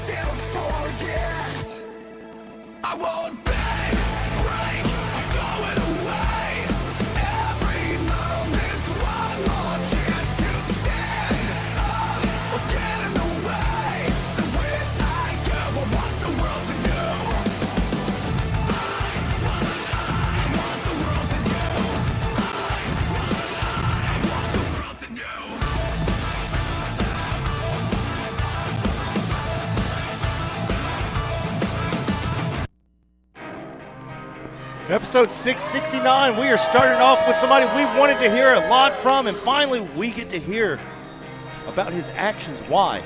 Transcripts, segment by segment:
still forget. I won't beg, break, I'm going away. Every moment's one more chance to stand up or get in the way. So when I go, I want the world to know I was alive. I want the world to know I was alive. I want the world to know. Episode 669, we are starting off with somebody we've wanted to hear a lot from, and finally we get to hear about his actions. Why?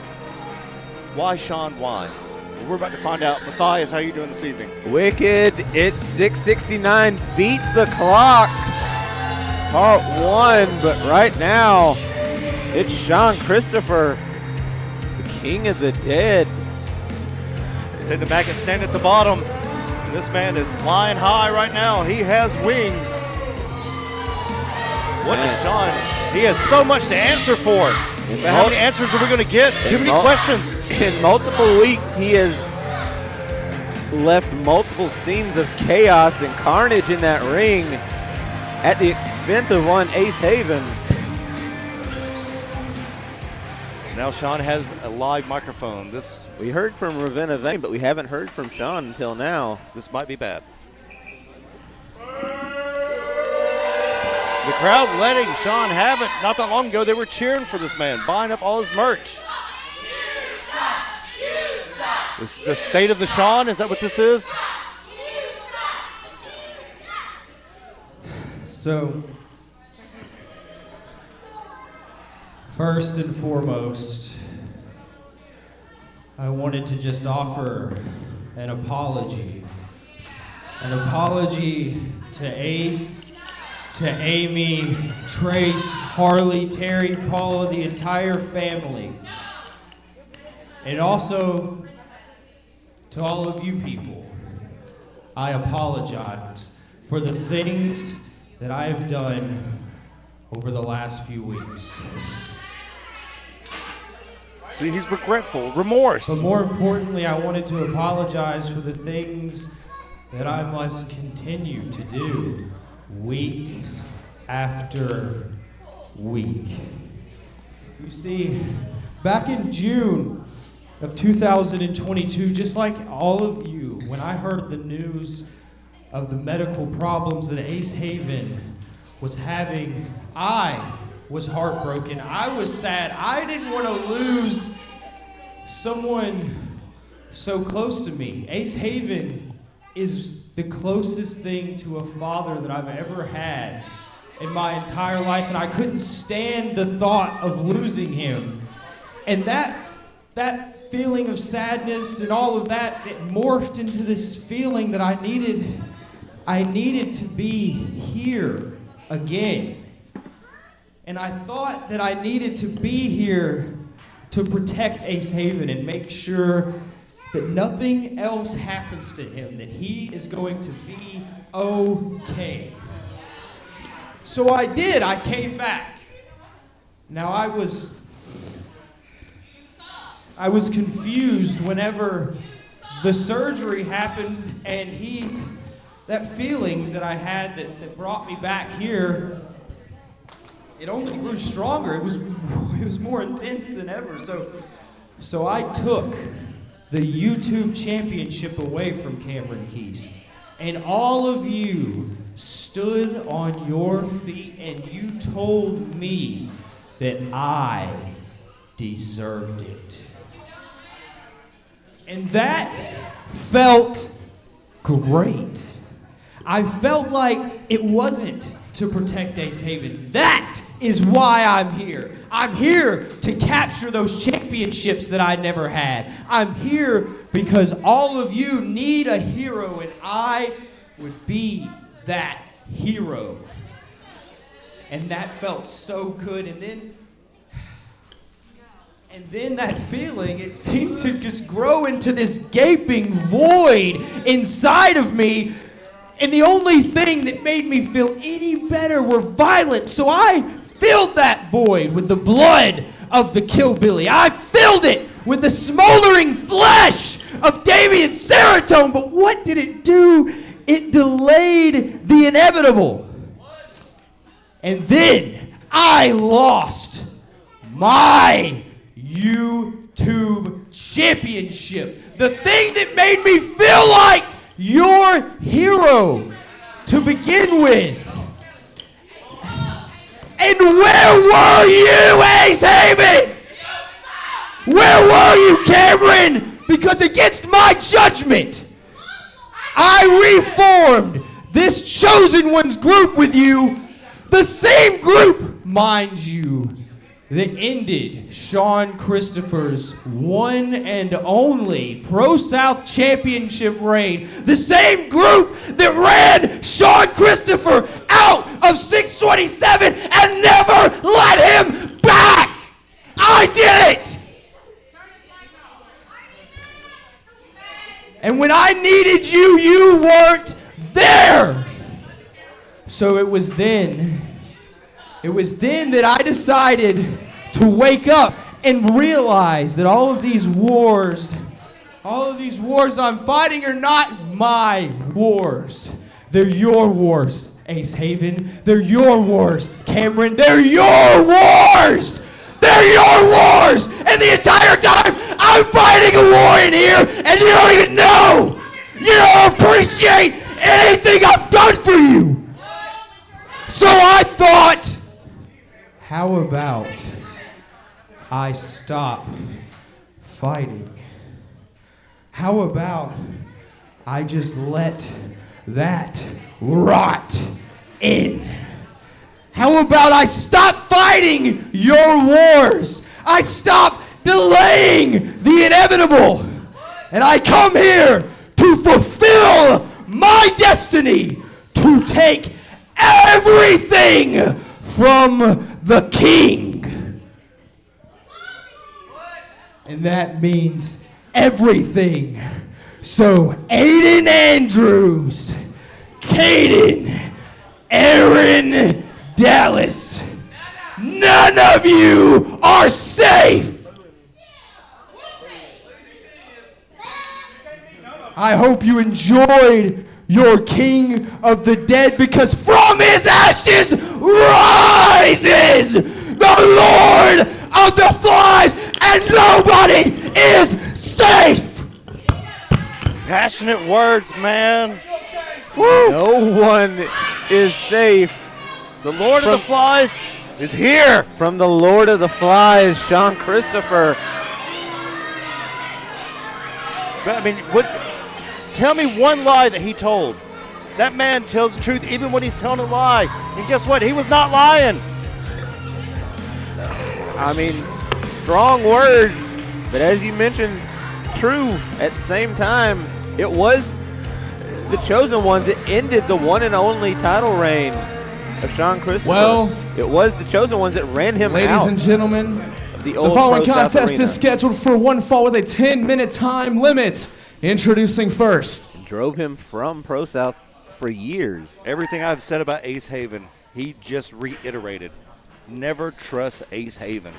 Why, Sean, why? Well, we're about to find out. Matthias, how are you doing this evening? Wicked, it's 669, beat the clock, part 1, but right now, it's Sean Christopher, the king of the dead. They say the back is standing at the bottom. This man is flying high right now. He has wings. What is Sean? He has so much to answer for. But how many answers are we going to get? Too many questions. In multiple weeks, he has left multiple scenes of chaos and carnage in that ring at the expense of one Ace Haven. Now Sean has a live microphone. We heard from Ravenna Vane, but we haven't heard from Sean until now. This might be bad. The crowd letting Sean have it. Not that long ago, they were cheering for this man, buying up all his merch. This is the state of the Sean. Is that what this is? So, first and foremost, I wanted to just offer an apology. An apology to Ace, to Amy, Trace, Harley, Terry, Paula, the entire family. And also to all of you people. I apologize for the things that I have done over the last few weeks. See, he's regretful, remorse. But more importantly, I wanted to apologize for the things that I must continue to do week after week. You see, back in June of 2022, just like all of you, when I heard the news of the medical problems that Ace Haven was having, I was heartbroken. I was sad. I didn't want to lose someone so close to me. Ace Haven is the closest thing to a father that I've ever had in my entire life, and I couldn't stand the thought of losing him. And that feeling of sadness and all of that, it morphed into this feeling that I needed to be here again. And I thought that I needed to be here to protect Ace Haven and make sure that nothing else happens to him, that he is going to be okay. So I did. I came back. Now I was confused whenever the surgery happened, and that feeling that I had that brought me back here, it only grew stronger. It was more intense than ever. So I took the YouTube championship away from Cameron Keast, and all of you stood on your feet and you told me that I deserved it. And that felt great. I felt like it wasn't to protect Ace Haven. That is why I'm here. I'm here to capture those championships that I never had. I'm here because all of you need a hero, and I would be that hero. And that felt so good. And then that feeling, it seemed to just grow into this gaping void inside of me. And the only thing that made me feel any better were violence. So I filled that void with the blood of the Killbilly. I filled it with the smoldering flesh of Damien Serotonin. But what did it do? It delayed the inevitable. And then I lost my YouTube championship. The thing that made me feel like your hero to begin with. And where were you, Ace Haven? Where were you, Cameron? Because against my judgment, I reformed this Chosen Ones group with you. The same group, mind you, that ended Sean Christopher's one and only ProSouth Championship reign. The same group that ran Sean Christopher out of 627 and never let him back. I did it. And when I needed you, you weren't there. So it was then that I decided to wake up and realize that all of these wars I'm fighting are not my wars. They're your wars, Ace Haven. They're your wars, Cameron. They're your wars. They're your wars. And the entire time I'm fighting a war in here and you don't even know. You don't appreciate anything I've done for you. So I thought, how about I stop fighting? How about I just let that rot in? How about I stop fighting your wars? I stop delaying the inevitable. And I come here to fulfill my destiny, to take everything from the king. And that means everything. So Aiden Andrews, Caden, Aaron Dallas, none of you are safe. I hope you enjoyed your King of the Dead, because from his ashes rises the Lord of the Flies, and nobody is safe. Passionate words, man. Woo. No one is safe. The Lord of the Flies is here. From the Lord of the Flies, Sean Christopher. But, I mean, tell me one lie that he told. That man tells the truth even when he's telling a lie. And guess what? He was not lying. I mean, strong words, but as you mentioned, true at the same time. It was the Chosen Ones that ended the one and only title reign of Sean Christopher. Well, it was the Chosen Ones that ran him out. Ladies and gentlemen, the following contest is scheduled for one fall with a 10-minute time limit. Introducing first. Drove him from ProSouth for years. Everything I've said about Ace Haven, he just reiterated. Never trust Ace Haven.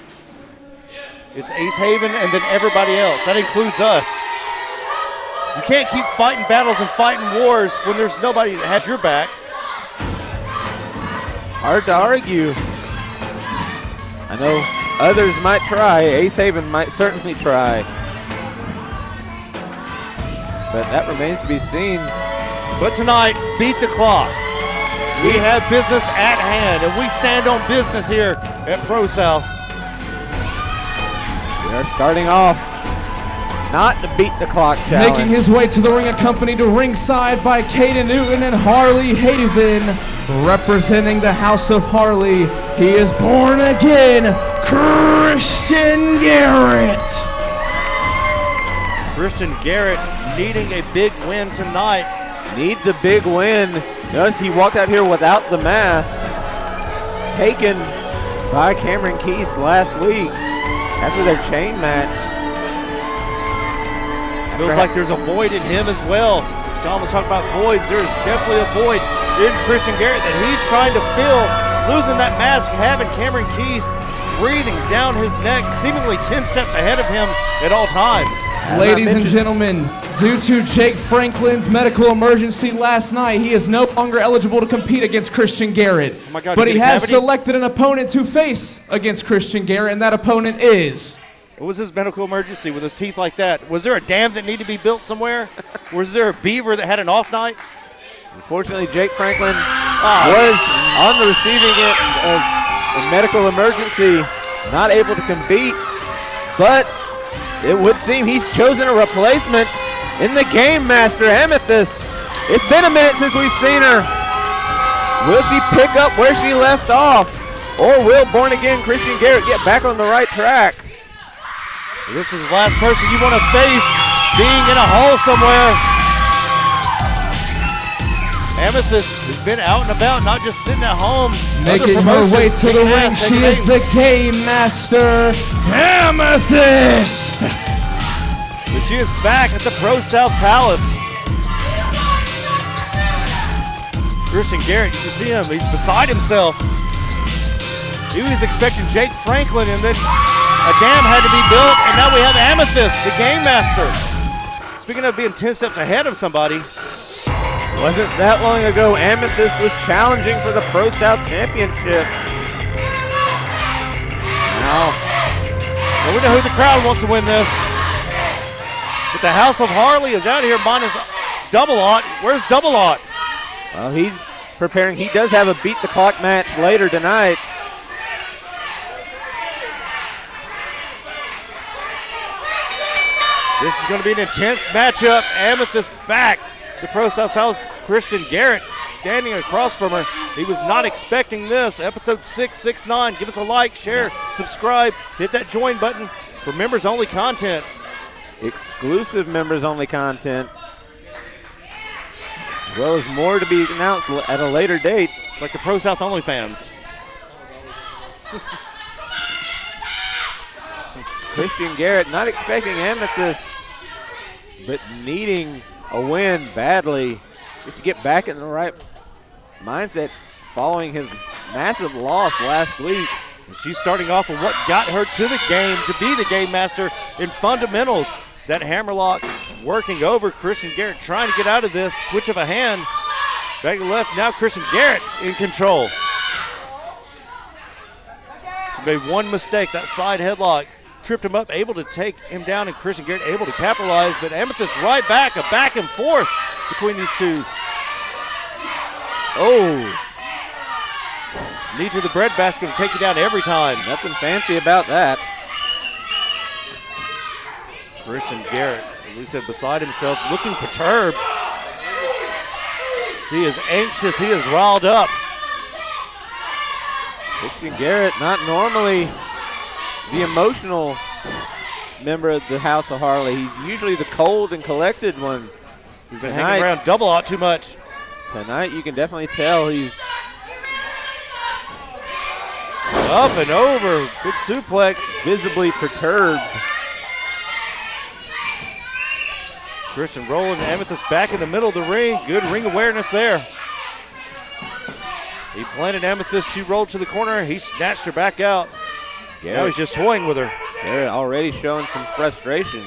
It's Ace Haven and then everybody else. That includes us. You can't keep fighting battles and fighting wars when there's nobody that has your back. Hard to argue. I know others might try. Ace Haven might certainly try. But that remains to be seen. But tonight, beat the clock. We have business at hand, and we stand on business here at ProSouth. We are starting off not the beat the clock challenge. Making his way to the ring, accompanied to ringside by Caden Newton and Harley Haven. Representing the House of Harley, he is born again, Christian Garrett. Christian Garrett needing a big win tonight. Needs a big win. Notice he walked out here without the mask. Taken by Cameron Keese last week after their chain match. Feels like there's a void in him as well. Sean was talking about voids. There's definitely a void in Christian Garrett that he's trying to fill. Losing that mask, having Cameron Keese breathing down his neck, seemingly 10 steps ahead of him at all times. Ladies and gentlemen, due to Jake Franklin's medical emergency last night, he is no longer eligible to compete against Christian Garrett. Oh my God, but did he he has cavity? selected an opponent to face against Christian Garrett, and that opponent is... What was his medical emergency with his teeth like that? Was there a dam that needed to be built somewhere? Was there a beaver that had an off night? Unfortunately, Jake Franklin was on the receiving end of a medical emergency, not able to compete, but it would seem he's chosen a replacement in the Game Master, Amethyst. It's been a minute since we've seen her. Will she pick up where she left off, or will born-again Christian Garrett get back on the right track? This is the last person you want to face being in a hole somewhere. Amethyst has been out and about, not just sitting at home. Making her way to the ring, she is the Game Master, Amethyst! But she is back at the ProSouth Palace. Christian Garrett, you can see him, he's beside himself. He was expecting Jake Franklin, and then a dam had to be built, and now we have Amethyst, the Game Master. Speaking of being 10 steps ahead of somebody. Wasn't that long ago Amethyst was challenging for the ProSouth Championship. Now, Well, we know who the crowd wants to win this. But the House of Harley is out here minus Double-Aught. Where's Double-Aught? well, he's preparing. He does have a beat the clock match later tonight. This is going to be an intense matchup. Amethyst back. The ProSouth Palace, Christian Garrett standing across from her. He was not expecting this. Episode 669. Give us a like, share, subscribe, hit that join button for members-only content. Exclusive members-only content, as well as more to be announced at a later date. It's like the ProSouth OnlyFans. Christian Garrett not expecting Amethyst, but needing a win badly just to get back in the right mindset following his massive loss last week. And she's starting off with what got her to the game, to be the Game Master in fundamentals. That hammerlock working over Christian Garrett, trying to get out of this. Switch of a hand. Back to the left. Now Christian Garrett in control. She made one mistake. That side headlock tripped him up, able to take him down, and Christian Garrett able to capitalize. But Amethyst right back, a back and forth between these two. Oh. Knee to the breadbasket will take you down every time. Nothing fancy about that. Christian Garrett, as we said, beside himself, looking perturbed. He is anxious. He is riled up. Christian Garrett, not normally the emotional member of the House of Harley. He's usually the cold and collected one. He's been hanging around Double-Aught too much. Tonight, you can definitely tell he's up and over. Big suplex. Visibly perturbed. Christian rolling Amethyst back in the middle of the ring. Good ring awareness there. He planted Amethyst. She rolled to the corner. He snatched her back out. Now he's just toying with her. Garrett already showing some frustration.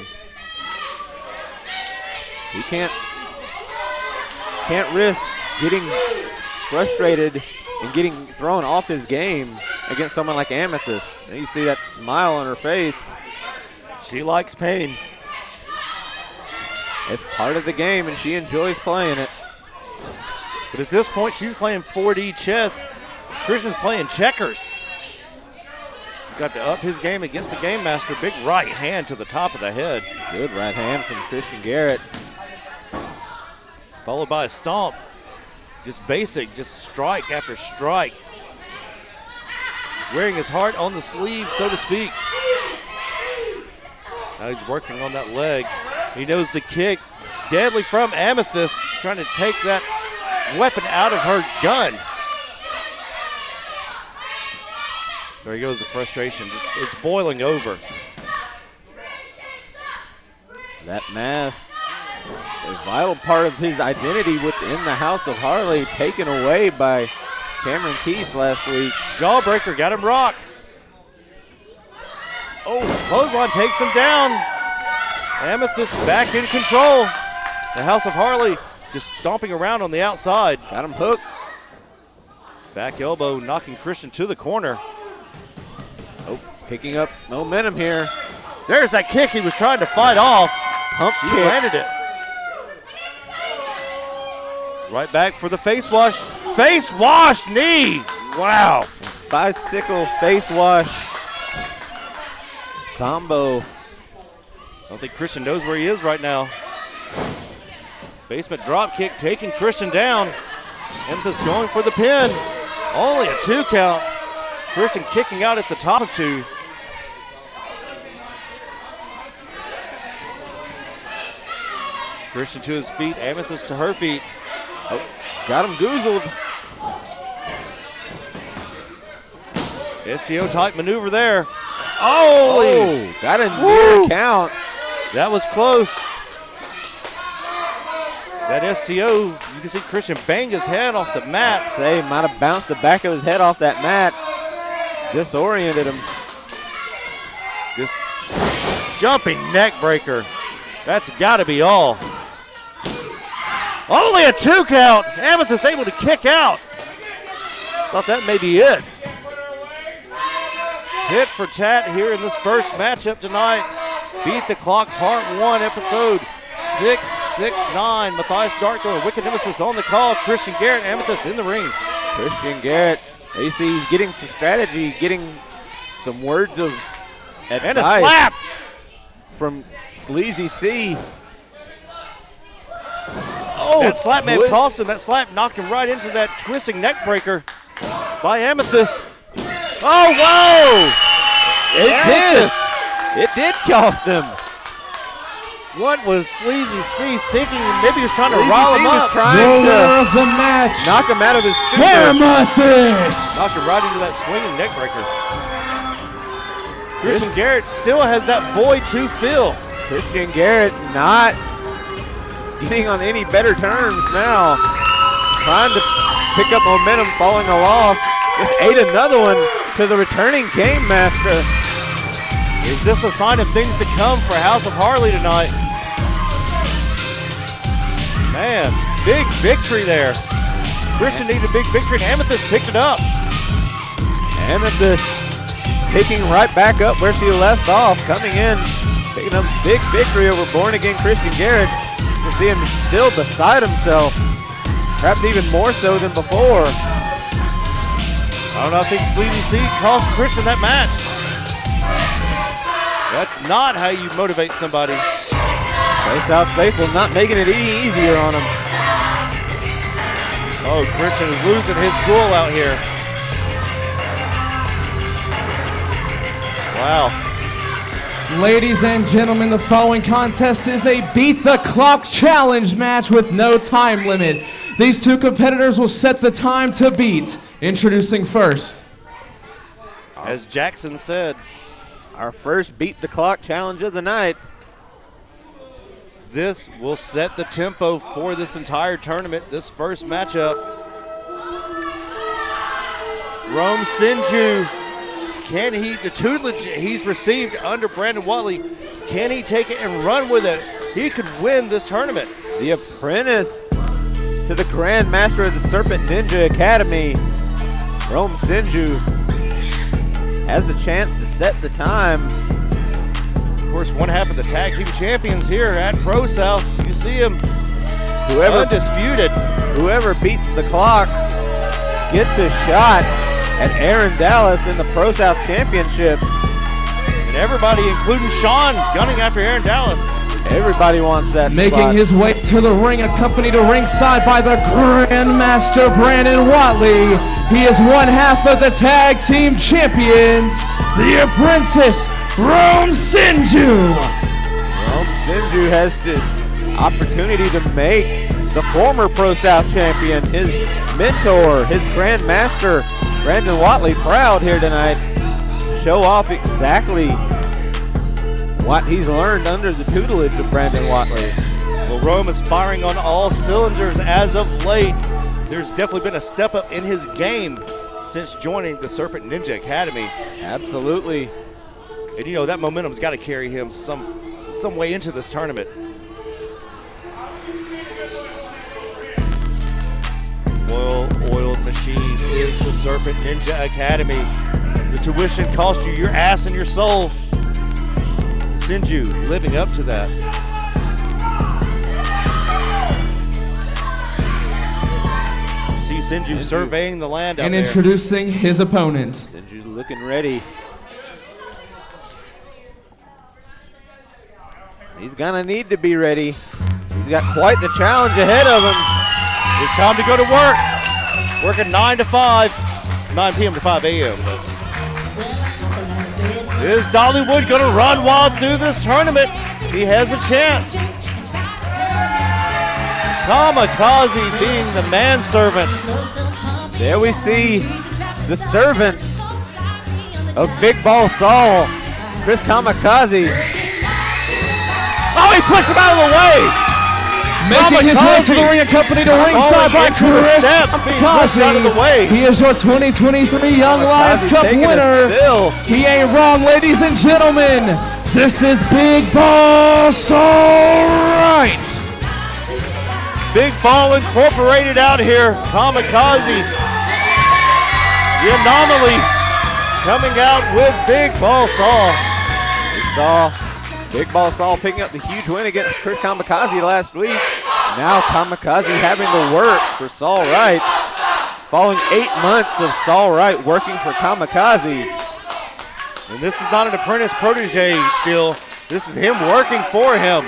He can't risk getting frustrated and getting thrown off his game against someone like Amethyst. And you see that smile on her face. She likes pain. It's part of the game, and she enjoys playing it. But at this point, she's playing 4D chess. Christian's playing checkers. Got to up his game against the Game Master. Big right hand to the top of the head. Good right hand from Christian Garrett. Followed by a stomp. Just basic, just strike after strike. Wearing his heart on the sleeve, so to speak. Now he's working on that leg. He knows the kick. Deadly from Amethyst, trying to take that weapon out of her gun. There goes the frustration. It's boiling over. That mask, a vital part of his identity within the House of Harley, taken away by Cameron Keese last week. Jawbreaker got him rocked. clothesline takes him down. Amethyst back in control. The House of Harley just stomping around on the outside. Got him hooked. Back elbow knocking Christian to the corner. Oh, picking up momentum here. There's that kick he was trying to fight off. Pump She kick. landed it. Right back for the face wash. Face wash knee. Wow. Bicycle face wash combo. I don't think Christian knows where he is right now. Basement drop kick taking Christian down. Amethyst going for the pin. Only a 2 count. Christian kicking out at the top of 2. Christian to his feet, Amethyst to her feet. Oh, got him goozled. STO type maneuver there. Oh, got a near count. that was close. That STO, you can see Christian bang his head off the mat. Say, might have bounced the back of his head off that mat. Disoriented him. Just jumping neck breaker. That's got to be all. Only a 2 count. Amethyst able to kick out. Thought that may be it. Tit for tat here in this first matchup tonight. Beat the Clock Part 1, episode 669. Matthias Darkthorn and Wicked Nemesis on the call. Christian Garrett, Amethyst in the ring. Christian Garrett, AC, he's getting some strategy, getting some words of advice. And a slap. From Sleazy C. Oh, that slap may have cost him. That slap knocked him right into that twisting neck breaker by Amethyst. Oh, whoa! It did cost him. What was Sleazy C thinking? Maybe he was trying to Sleazy rile C him was up. trying The to winner of the match, knock him out of his stupor. Amethyst. Knocked him right into that swinging neck breaker. Christian Garrett still has that void to fill. Christian Garrett not getting on any better terms now. Trying to pick up momentum following a loss. Just ate another one to the returning Game Master. Is this a sign of things to come for House of Harley tonight? Man, big victory there. Christian needed a big victory and Amethyst picked it up. Amethyst picking right back up where she left off, coming in, picking up big victory over Born Again Christian Garrett. You see him still beside himself, perhaps even more so than before. I don't know, I think Sleazy C cost Christian that match. That's not how you motivate somebody. ProSouth faithful not making it any easier on him. Oh, Christian is losing his cool out here. Wow. Ladies and gentlemen, the following contest is a Beat the Clock challenge match with no time limit. These two competitors will set the time to beat. Introducing first. As Jackson said, Our first Beat the Clock challenge of the night. this will set the tempo for this entire tournament, this first matchup. Rome Sinju, can he, the tutelage he's received under Brandon Watley, can he take it and run with it? He could win this tournament. The apprentice to the Grand Master of the Serpent Ninja Academy, Rome Sinju, has the chance to set the time. Of course, one half of the tag team champions here at ProSouth. You see him, undisputed. Whoever beats the clock gets a shot at Aaron Dallas in the ProSouth Championship. And everybody, including Sean, gunning after Aaron Dallas. Everybody wants that Making spot. his way to the ring, accompanied to ringside by the Grandmaster Brandon Watley. He is one half of the tag team champions, the apprentice, Rome Sinju. Rome Sinju has the opportunity to make the former ProSouth champion, his mentor, his Grandmaster, Brandon Watley, proud here tonight. Show off exactly what he's learned under the tutelage of Brandon Watley. Well, Rome is firing on all cylinders as of late. There's definitely been a step up in his game since joining the Serpent Ninja Academy. Absolutely. And, you know, that momentum's got to carry him some way into this tournament. Well-oiled machine is the Serpent Ninja Academy. The tuition cost you your ass and your soul. Sinju living up to that. See Sinju surveying the land out and there. introducing his opponent. Sinju looking ready. He's gonna need to be ready. He's got quite the challenge ahead of him. It's time to go to work. Working 9 to 5, 9 p.m. to 5 a.m. Is Dollywood going to run wild through this tournament? He has a chance. Kamikaze being the manservant. There we see the servant of Big Ball Saul, Chris Kamikaze. Oh, he pushed him out of the way. Making his way to the ring accompanied to ringside by Chris steps, being pushed out of the way. He is your 2023 Young Lions Cup taking a winner. spill. He ain't wrong, ladies and gentlemen. This is Big Ball Saul Right. Big Ball Incorporated out here. Kamikaze. The anomaly coming out with Big Ball Saul. We saw Big Ball Saul picking up the huge win against Chris Kamikaze last week. Now Kamikaze having to work for Saul Wright. Following 8 months of Saul Wright working for Kamikaze. And this is not an apprentice protege deal. This is him working for him.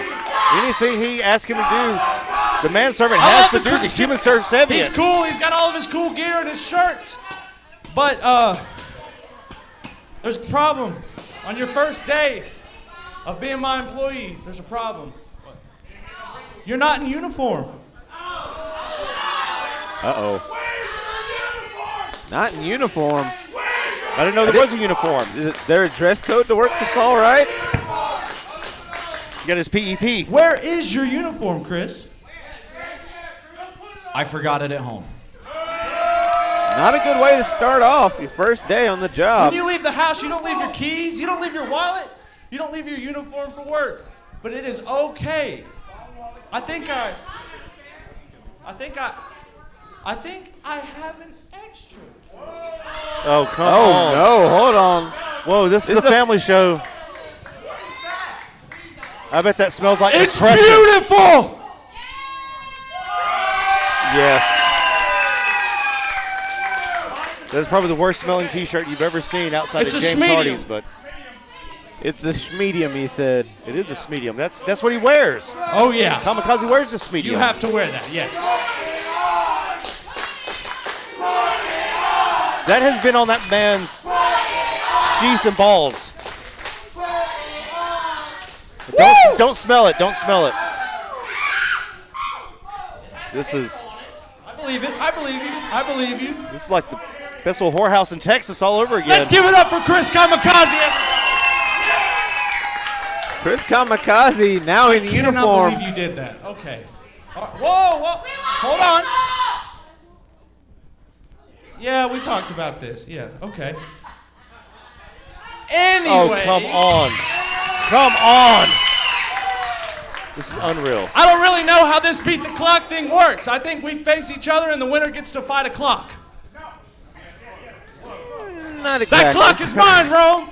Anything he asks him to do, the manservant has to do. The human servant He's Sevian. cool. He's got all of his cool gear and his shirts. But there's a problem. On your first day of being my employee, there's a problem. You're not in uniform. Uh-oh. Not in uniform. I didn't know there was a uniform. Is there a dress code to work for Saul Wright? He got his PEP. Where is your uniform, Chris? I forgot it at home. Not a good way to start off your first day on the job. When you leave the house, you don't leave your keys, you don't leave your wallet, you don't leave your uniform for work. But it is okay. I think I have an extra. Oh, come on. No, hold on. Whoa, this is a family show. I bet that smells like It's depression. beautiful! Yes. That's probably the worst smelling t-shirt you've ever seen outside It's of a James schmedium. Hardy's, but It's a schmedium, he said. it is a smedium. That's what he wears. Oh, yeah. Kamikaze wears a smedium. You have to wear that, yes. That has been on that man's sheath and balls. Don't smell it. Don't smell it. This is I believe it. I believe you. I believe you. this is like the best old whorehouse in Texas all over again. Let's give it up for Chris Kamikaze. Chris Kamikaze now in I uniform. cannot believe you did that. Okay. Whoa. Hold on. Yeah, we talked about this. Yeah, okay. Anyway. Oh, come on. Come on. This is unreal. I don't really know how this beat the clock thing works. I think we face each other and the winner gets to fight a clock. Not exactly. That clock is mine, Rome.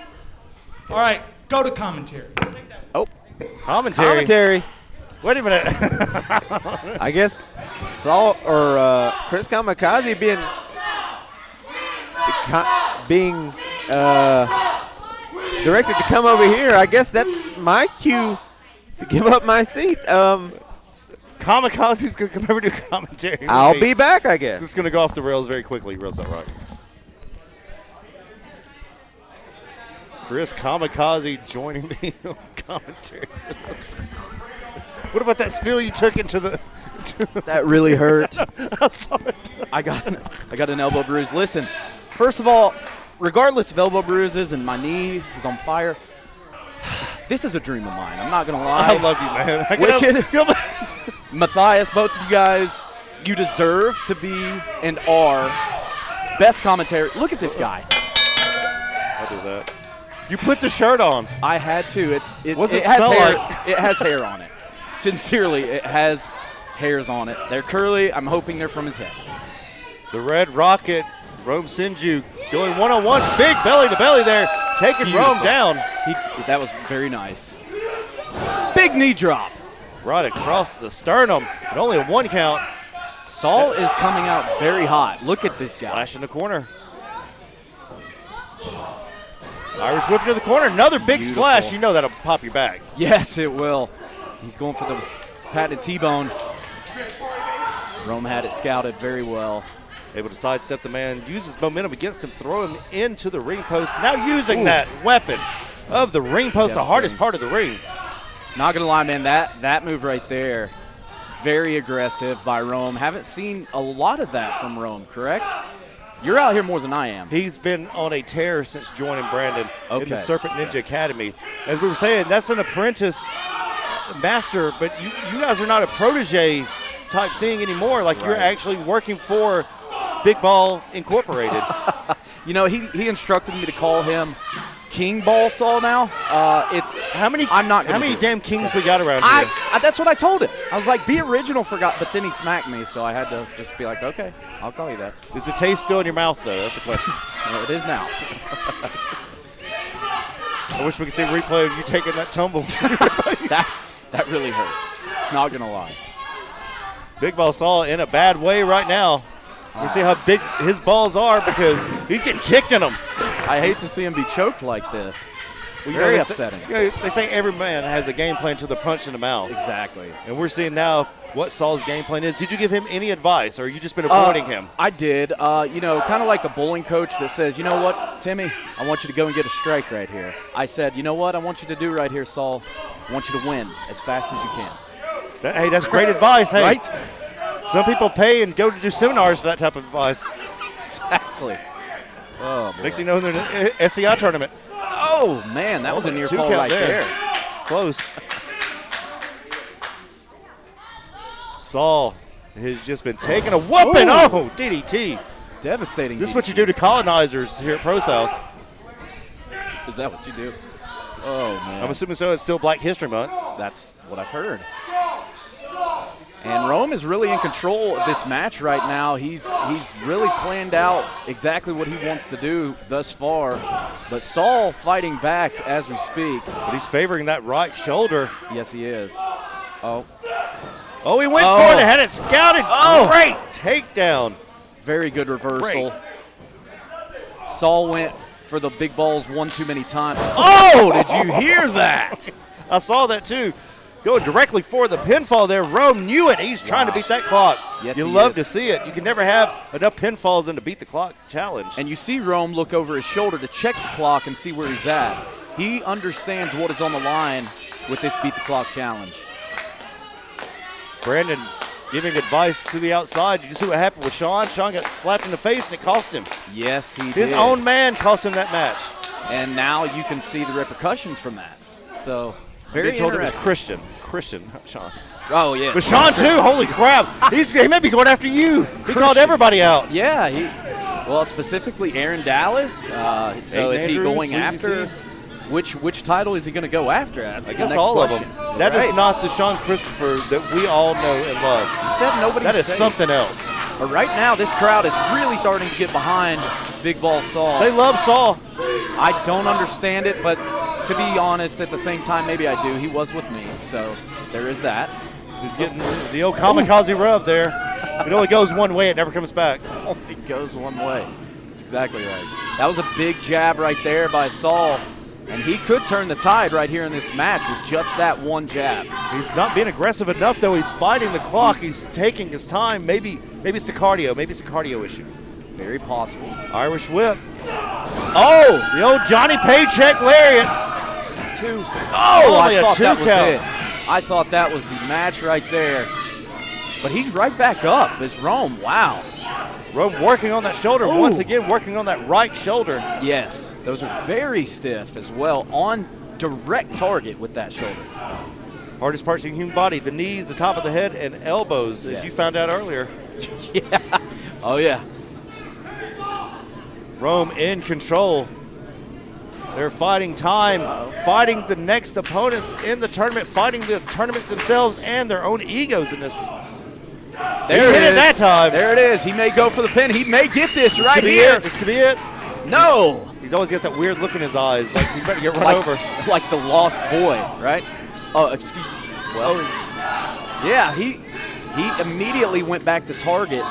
All right, go to commentary. Oh, Commentary. commentary. Wait a minute. I guess Saul or Chris Kamikaze being directed to come over here. I guess that's my cue to give up my seat. Kamikaze's going to come over to commentary. I'll be back, I guess. This is going to go off the rails very quickly. Rails Not Rock. Chris Kamikaze joining me on commentary. What about that spill you took into the... That really hurt. I saw it. I got an elbow bruise. Listen, first of all, regardless of elbow bruises and my knee is on fire, this is a dream of mine. I'm not going to lie. I love you, man. Wicked. Matthias, both of you guys, you deserve to be and are best commentary. Look at this guy. I'll do that. You put the shirt on. I had to. What's it has smell hair. like? It has hair on it. Sincerely, it has hairs on it. They're curly. I'm hoping they're from his head. The Red Rocket, Rome Sinju, going one-on-one. Big belly to belly there, taking Beautiful. Rome down. That was very nice. Big knee drop. Right across the sternum, but only a 1 count. Saul is coming out very hot. Look at this guy. Flash in the corner. Irish whip into the corner. Another big Beautiful. splash. You know that'll pop your back. Yes, it will. He's going for the patented T-bone. Rome had it scouted very well. Able to sidestep the man, uses momentum against him, throw him into the ring post. Now using that weapon of the ring post, the hardest part of the ring. Not gonna lie, man, that move right there, very aggressive by Rome. Haven't seen a lot of that from Rome, correct? You're out here more than I am. He's been on a tear since joining Brandon in the Okay. Serpent Ninja Academy. As we were saying, that's an apprentice master, but you guys are not a protege type thing anymore. Like you're actually working for Big Ball Incorporated. You know, he instructed me to call him King Ball Saul now. It's How many? I'm not gonna How many do it. damn kings we got around here? That's what I told him. I was like, be original, forgot, but then he smacked me, so I had to just be like, okay, I'll call you that. Is the taste still in your mouth though? That's the question. Well, it is now. I wish we could see a replay of you taking that tumble. that really hurt. Not gonna lie. Big Ball Saul in a bad way right now. We see how big his balls are because he's getting kicked in them. I hate to see him be choked like this. Well, Very they upsetting. Say, they say every man has a game plan until they're punched in the mouth. Exactly. And we're seeing now what Saul's game plan is. Did you give him any advice, or you just been avoiding him? I did. You know, kind of like a bowling coach that says, you know what, Timmy, I want you to go and get a strike right here. I said, you know what I want you to do right here, Saul? I want you to win as fast as you can. Hey, that's great advice. Hey, Right? some people pay and go to do seminars for that type of advice. Exactly. Oh, boy. Next thing you know, they're in an SCI tournament. Oh, man, that was a near 2 fall count right there. It's close. Saul has just been taking a whooping. Ooh. Oh, DDT. Devastating. This is what you do to colonizers here at ProSouth. Is that what you do? Oh, man. I'm assuming so. It's still Black History Month. That's what I've heard. And Rome is really in control of this match right now. He's really planned out exactly what he wants to do thus far. But Saul fighting back as we speak. But he's favoring that right shoulder. Yes, he is. Oh, Oh, he went for it and had it scouted. Oh. Great takedown. very good reversal. Saul went for the big balls one too many times. Oh, did you hear that? I saw that too. Going directly for the pinfall there. Rome knew it. He's trying to beat that clock. Yes, you he love is. to see it. You can never have enough pinfalls in the beat the clock challenge. And you see Rome look over his shoulder to check the clock and see where he's at. He understands what is on the line with this beat the clock challenge. Brandon giving advice to the outside. Did you see what happened with Sean? Sean got slapped in the face and it cost him. Yes, he His did. own man cost him that match. And now you can see the repercussions from that. So, very They told him it was interesting. Christian, not Sean. Oh, yeah. But Sean too, holy crap. He may be going after you. He called everybody out. Yeah, well, specifically Aaron Dallas. So Aiden is he Andrews, going Susie after? C. Which title is he going to go after? That's I the guess next all question. of them. That is not the Sean Christopher that we all know and love. He said nobody's That is safe. something else. But right now, this crowd is really starting to get behind Big Ball Saul. They love Saul. I don't understand it, but to be honest, at the same time, maybe I do. He was with me, so there is that. He's getting the old kamikaze rub there. It only goes one way. It never comes back. Only goes one way. That's exactly right. That was a big jab right there by Saul, and he could turn the tide right here in this match with just that one jab. He's not being aggressive enough, though. He's fighting the clock. He's taking his time. Maybe it's the cardio. Maybe it's a cardio issue. Very possible. Irish whip. Oh, the old Johnny Paycheck lariat. Two. Oh, I only a thought 2 that was count. it. I thought that was the match right there. But he's right back up. It's Rome. Wow. Rome working on that shoulder. Once again, working on that right shoulder. Yes, those are very stiff as well, on direct target with that shoulder. Hardest parts of the human body, the knees, the top of the head, and elbows, as you Yes. found out earlier. Yeah. Oh, yeah. Rome in control. They're fighting time, fighting the next opponents in the tournament, fighting the tournament themselves and their own egos in this. There he hit it that time. There it is. He may go for the pin. He may get this This right could be here. it. This could be it. No. He's always got that weird look in his eyes, like he's about to get run over. Like the lost boy, right? Oh, excuse me. Well, yeah, he immediately went back to target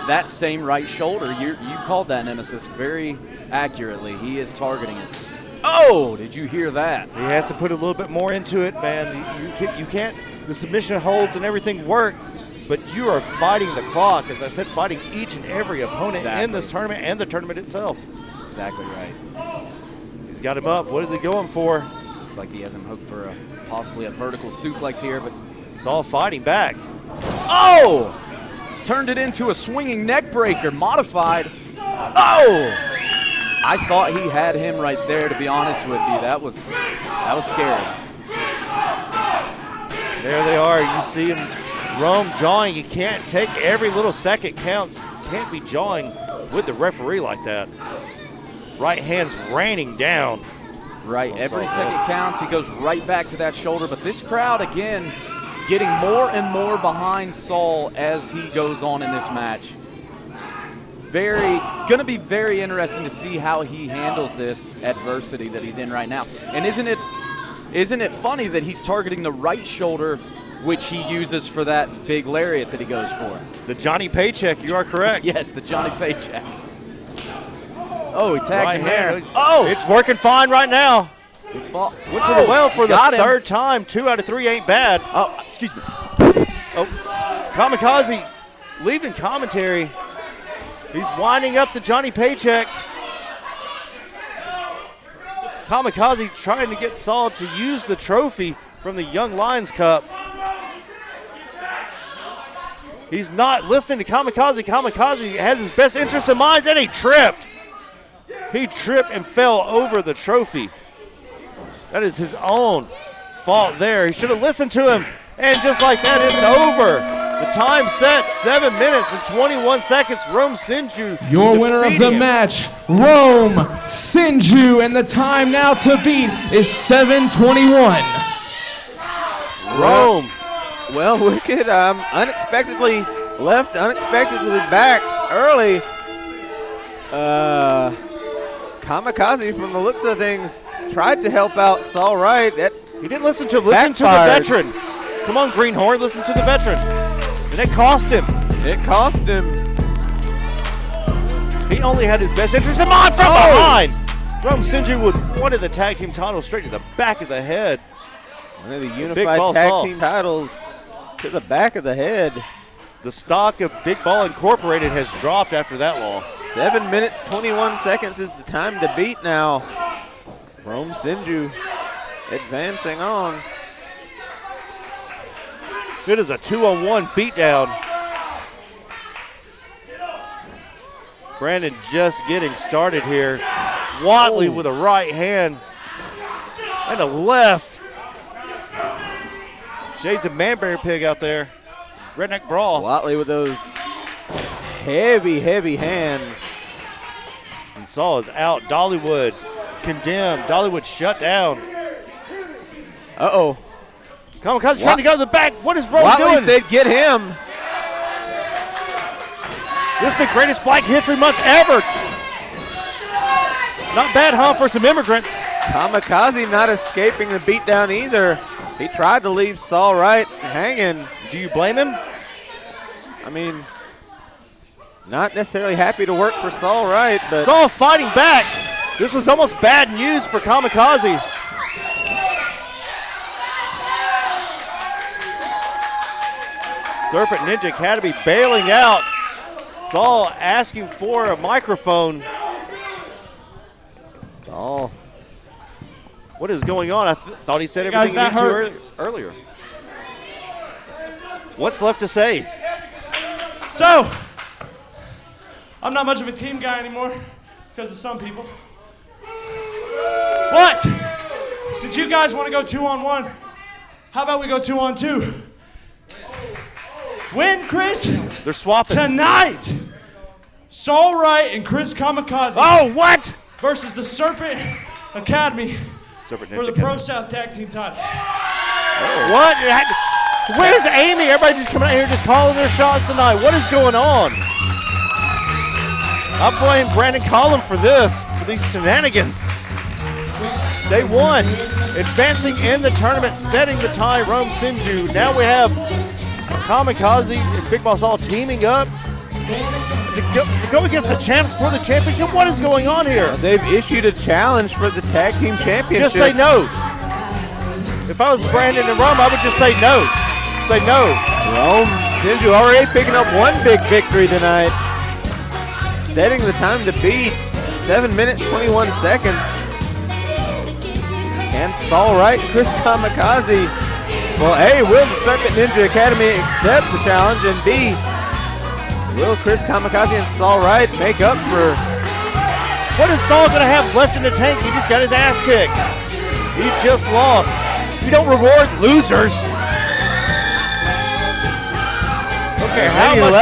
that same right shoulder. You called that, Nemesis, very accurately. He is targeting it. Oh, did you hear that? He has to put a little bit more into it, man. You can't, the submission holds and everything work, but you are fighting the clock, as I said, fighting each and every opponent in this tournament and the tournament itself. Exactly right. He's got him up. What is he going for? Looks like he has him hooked for possibly a vertical suplex here, but Saul fighting back. oh! Turned it into a swinging neck breaker, modified. Oh! I thought he had him right there, to be honest with you. That was scary. There they are. You see him roam jawing. You can't take every little second counts. You can't be jawing with the referee like that. Right hand's raining down. Right, Oh, every Saul. second counts. He goes right back to that shoulder. But this crowd, again, getting more and more behind Saul as he goes on in this match. Going to be very interesting to see how he handles this adversity that he's in right now. And isn't it funny that he's targeting the right shoulder, which he uses for that big lariat that he goes for? The Johnny Paycheck, you are correct. Yes, the Johnny Paycheck. Oh, he tagged Right him there. hand. Oh! It's working fine right now. Went to the well for the got him. third time. 2 out of 3 ain't bad. Oh, excuse me. Oh, Kamikaze leaving commentary. He's winding up the Johnny Paycheck. Kamikaze trying to get Saul to use the trophy from the Young Lions Cup. He's not listening to Kamikaze. Kamikaze has his best interest in mind, and he tripped. He tripped and fell over the trophy. That is his own fault there. He should have listened to him. And just like that, it's over. The time set, 7 minutes and 21 seconds. Rome Sinju. Your winner of the defeating him. match, Rome Sinju, and the time now to beat is 7:21. Rome. Well, Wicked unexpectedly left, unexpectedly back early. Kamikaze, from the looks of things, tried to help out Saul Wright. That He didn't listen to him. Listen to the backfired. veteran. Come on, Greenhorn, listen to the veteran. And it cost him. it cost him. He only had his best interest in mind from behind. Rome Sinju with one of the tag team titles straight to the back of the head. One of the ball unified tag Saul. team titles to the back of the head. The stock of Big Ball Incorporated has dropped after that loss. 7 minutes, 21 seconds is the time to beat now. Rome Sinju advancing on. It is a 2-on-1 beatdown. Brandon just getting started here. Watley with a right hand and a left. Shades of Manberry Pig out there. Redneck Brawl. Watley with those heavy, heavy hands. And Saul is out. Dollywood condemned. Dollywood shut down. Uh-oh. Kamikaze trying to go to the back. What is Rome Watley doing? said get him. This is the greatest Black History Month ever. Not bad, huh, for some immigrants. Kamikaze not escaping the beatdown either. He tried to leave Saul Wright hanging. Do you blame him? I mean, not necessarily happy to work for Saul Wright, but Saul fighting back. This was almost bad news for Kamikaze. Serpent Ninja Academy bailing out. Saul asking for a microphone. Saul. What is going on? I thought he said Guys, everything he that needed to earlier. What's left to say? So, I'm not much of a team guy anymore because of some people. But, since you guys want to go 2-on-1, how about we go 2-on-2? When, Chris? They're swapping. Tonight, Saul Wright and Chris Kamikaze Oh, what? versus the Serpent Academy Super Ninja for the Academy. ProSouth Tag Team title. What? Where's Amy? Everybody just coming out here just calling their shots tonight. What is going on? I blame Brandon Collin for this, for these shenanigans. They won, advancing in the tournament, setting the tie, Rome Sinju. Now we have Kamikaze and Big Boss all teaming up to go against the champs for the championship. What is going on here? They've issued a challenge for the tag team championship. Just say no. If I was Brandon and Rome, I would just say no. Say no. Rome Sinju already picking up one big victory tonight. Setting the time to beat, 7 minutes, 21 seconds. Can Saul Wright, Chris Kamikaze. Well, A, will the Serpent Ninja Academy accept the challenge? And B, will Chris Kamikaze and Saul Wright make up for... What is Saul going to have left in the tank? He just got his ass kicked. He just lost. You don't reward losers. Okay, how much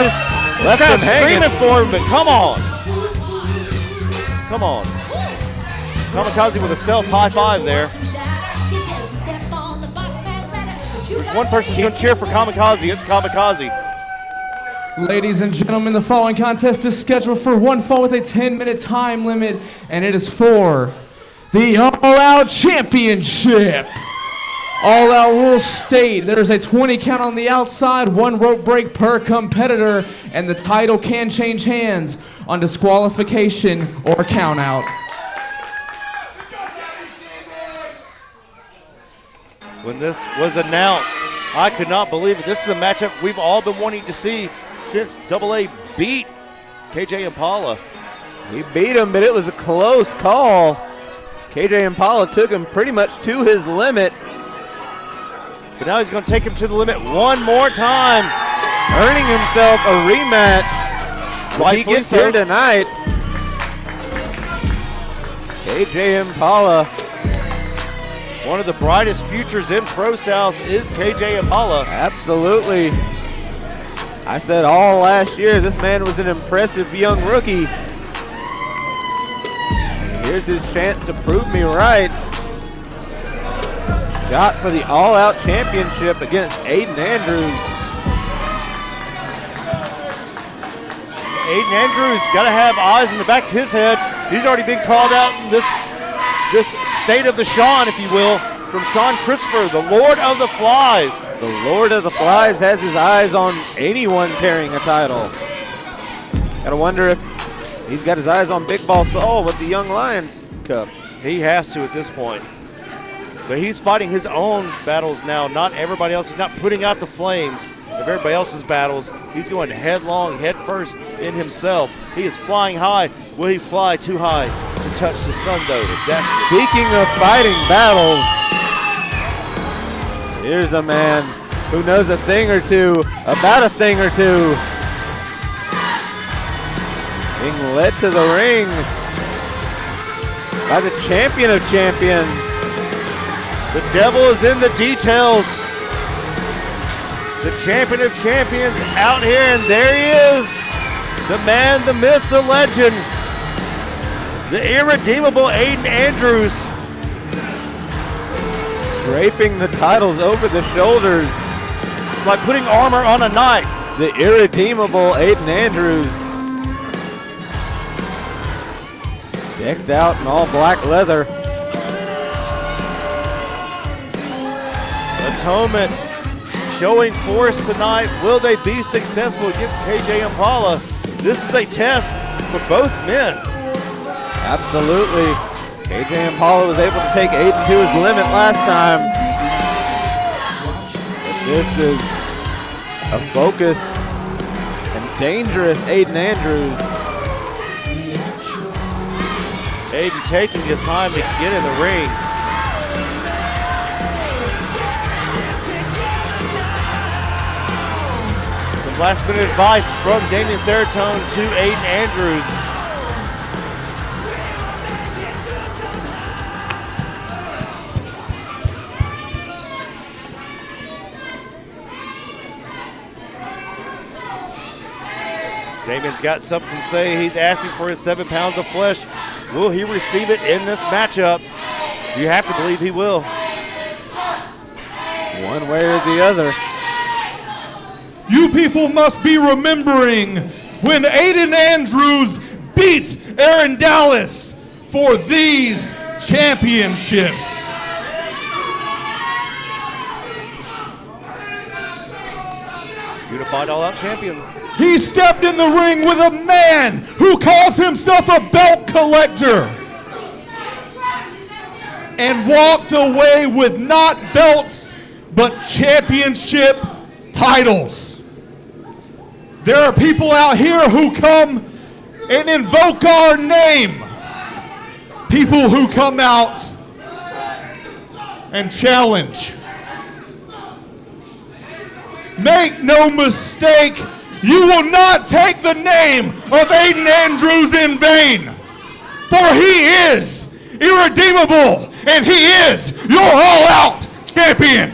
left him hanging. Screaming for him, but come on. Come on. Kamikaze with a self high five there. There's one person who's going to cheer for Kamikaze. It's Kamikaze. Ladies and gentlemen, the following contest is scheduled for one fall with a 10-minute time limit, and it is for the All Out Championship. All Out rules state there's a 20 count on the outside, 1 rope break per competitor, and the title can change hands on disqualification or count out. When this was announced, I could not believe it. This is a matchup we've all been wanting to see since AA beat KJ Impala. He beat him, but it was a close call. KJ Impala took him pretty much to his limit. But now he's going to take him to the limit one more time. Earning himself a rematch. He gets here tonight. KJ Impala. One of the brightest futures in Pro South is KJ Impala. Absolutely. I said all last year this man was an impressive young rookie. Here's his chance to prove me right. Shot for the All Out Championship against Aiden Andrews. Aiden Andrews got to have eyes in the back of his head. He's already been called out in this state of the Sean, if you will, from Sean Christopher, the Lord of the Flies. The Lord of the Flies has his eyes on anyone carrying a title. Gotta wonder if he's got his eyes on Big Ball Saul with the Young Lions Cup. He has to at this point. But he's fighting his own battles now. Not everybody else. He's not putting out the flames of everybody else's battles. He's going headlong, head first in himself. He is flying high. Will he fly too high to touch the sun, though? To Dustin. Speaking of fighting battles, here's a man who knows a thing or two about a thing or two. Being led to the ring by the champion of champions. The devil is in the details. The champion of champions out here, and there he is. The man, the myth, the legend. The irredeemable Aiden Andrews. Draping the titles over the shoulders. It's like putting armor on a knight. The irredeemable Aiden Andrews. Decked out in all black leather. Atonement showing force tonight. Will they be successful against KJ Impala? This is a test for both men. Absolutely. KJ Impala was able to take Aiden to his limit last time. But this is a focused and dangerous Aiden Andrews. Aiden taking his time to get in the ring. Some last minute advice from Damian Seratone to Aiden Andrews. Damian's got something to say. He's asking for his 7 pounds of flesh. Will he receive it in this matchup? You have to believe he will. One way or the other. You people must be remembering when Aiden Andrews beat Aaron Dallas for these championships. Unified all-out champion. He stepped in the ring with a man who calls himself a belt collector and walked away with not belts, but championship titles. There are people out here who come and invoke our name. People who come out and challenge. Make no mistake, you will not take the name of Aiden Andrews in vain. For he is irredeemable, and he is your all-out champion.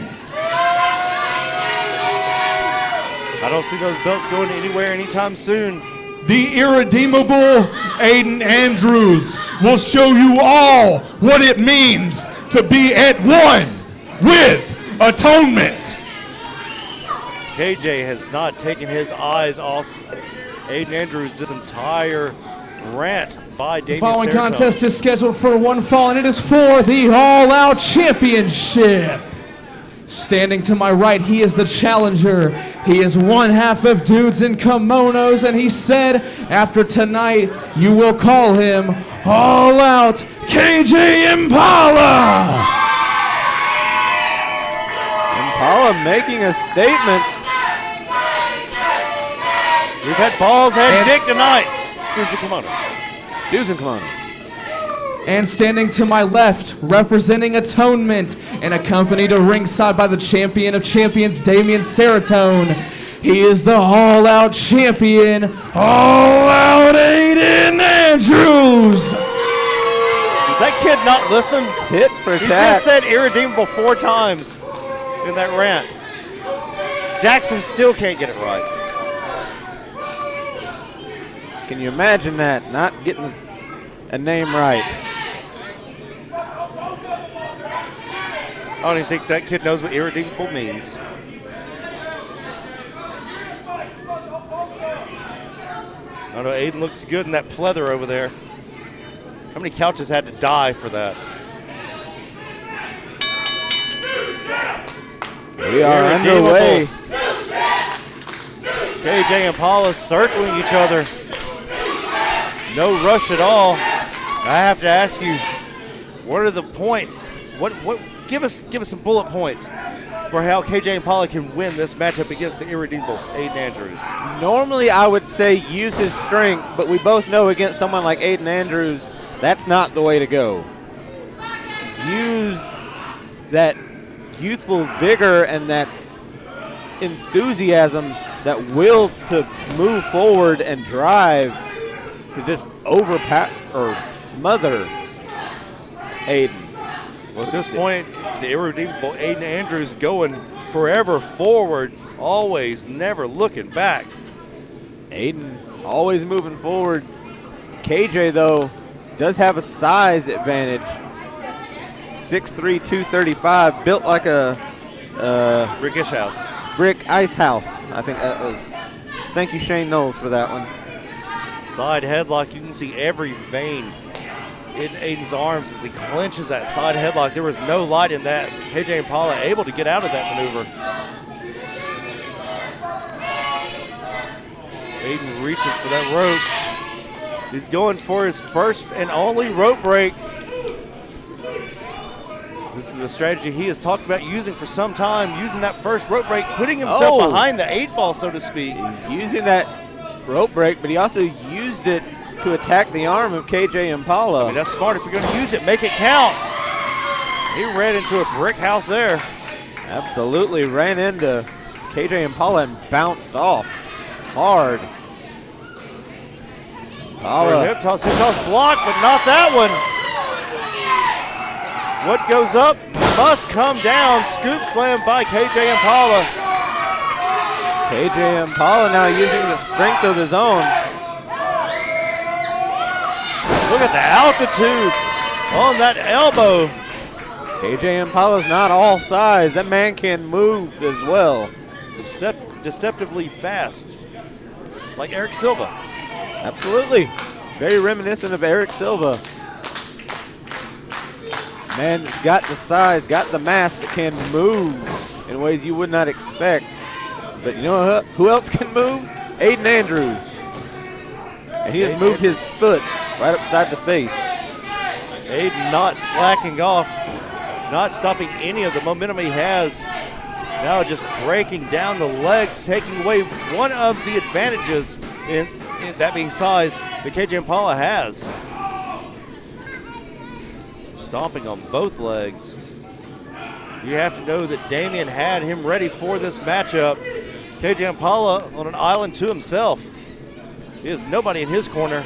I don't see those belts going anywhere anytime soon. The irredeemable Aiden Andrews will show you all what it means to be at one with atonement. KJ has not taken his eyes off Aiden Andrews this entire rant by Damian The following Seratone. contest is scheduled for one fall, and it is for the All-Out Championship. Standing to my right, he is the challenger. He is one half of Dudes in Kimonos, and he said, after tonight, you will call him All-Out KJ Impala. Impala making a statement. We've had balls and dick tonight. Dudes in kimono. Dudes in kimono. And standing to my left, representing Atonement and accompanied to ringside by the champion of champions, Damian Seratone. He is the all-out champion, all-out Aiden Andrews. Does that kid not listen? Tit for He tat. just said irredeemable 4 times in that rant. Jackson still can't get it right. Can you imagine that? Not getting a name right. I don't even think that kid knows what irredeemable means. I know Aiden looks good in that pleather over there. How many couches had to die for that? We are underway. KJ and Paula circling each other. No rush at all. I have to ask you, what are the points? What give us some bullet points for how KJ and Paula can win this matchup against the irredeemable Aiden Andrews. Normally I would say use his strength, but we both know against someone like Aiden Andrews, that's not the way to go. Use that youthful vigor and that enthusiasm, that will to move forward and drive to just overpower or smother Aiden. Well, at this point, the irredeemable Aiden Andrews going forever forward, always, never looking back. Aiden always moving forward. KJ, though, does have a size advantage. 6'3", 235, built like a Brickish house. brick ice house. I think that was. Thank you, Shane Knowles, for that one. Side headlock, you can see every vein in Aiden's arms as he clenches that side headlock. There was no light in that. KJ Impala able to get out of that maneuver. Aiden reaching for that rope. He's going for his first and only rope break. This is a strategy he has talked about using for some time, using that first rope break, putting himself behind the 8-ball, so to speak. Using that rope break, but he also used it to attack the arm of KJ Impala. I mean, that's smart. If you're going to use it, make it count. He ran into a brick house there. Absolutely ran into KJ Impala and bounced off hard. Hip toss blocked, but not that one. What goes up must come down. Scoop slam by KJ Impala. KJ Impala now using the strength of his own. Look at the altitude on that elbow KJ Impala's not all size. That man can move as well. Deceptively fast, like Eric Silva. Absolutely. Very reminiscent of Eric Silva. Man that's got the size, got the mass, but can move in ways you would not expect. But you know who else can move? Aiden Andrews. And he has moved his foot right upside the face. Aiden not slacking off, not stopping any of the momentum he has. Now just breaking down the legs, taking away one of the advantages, in that being size, that KJ Impala has. Stomping on both legs. You have to know that Damian had him ready for this matchup. KJ Impala on an island to himself. He has nobody in his corner.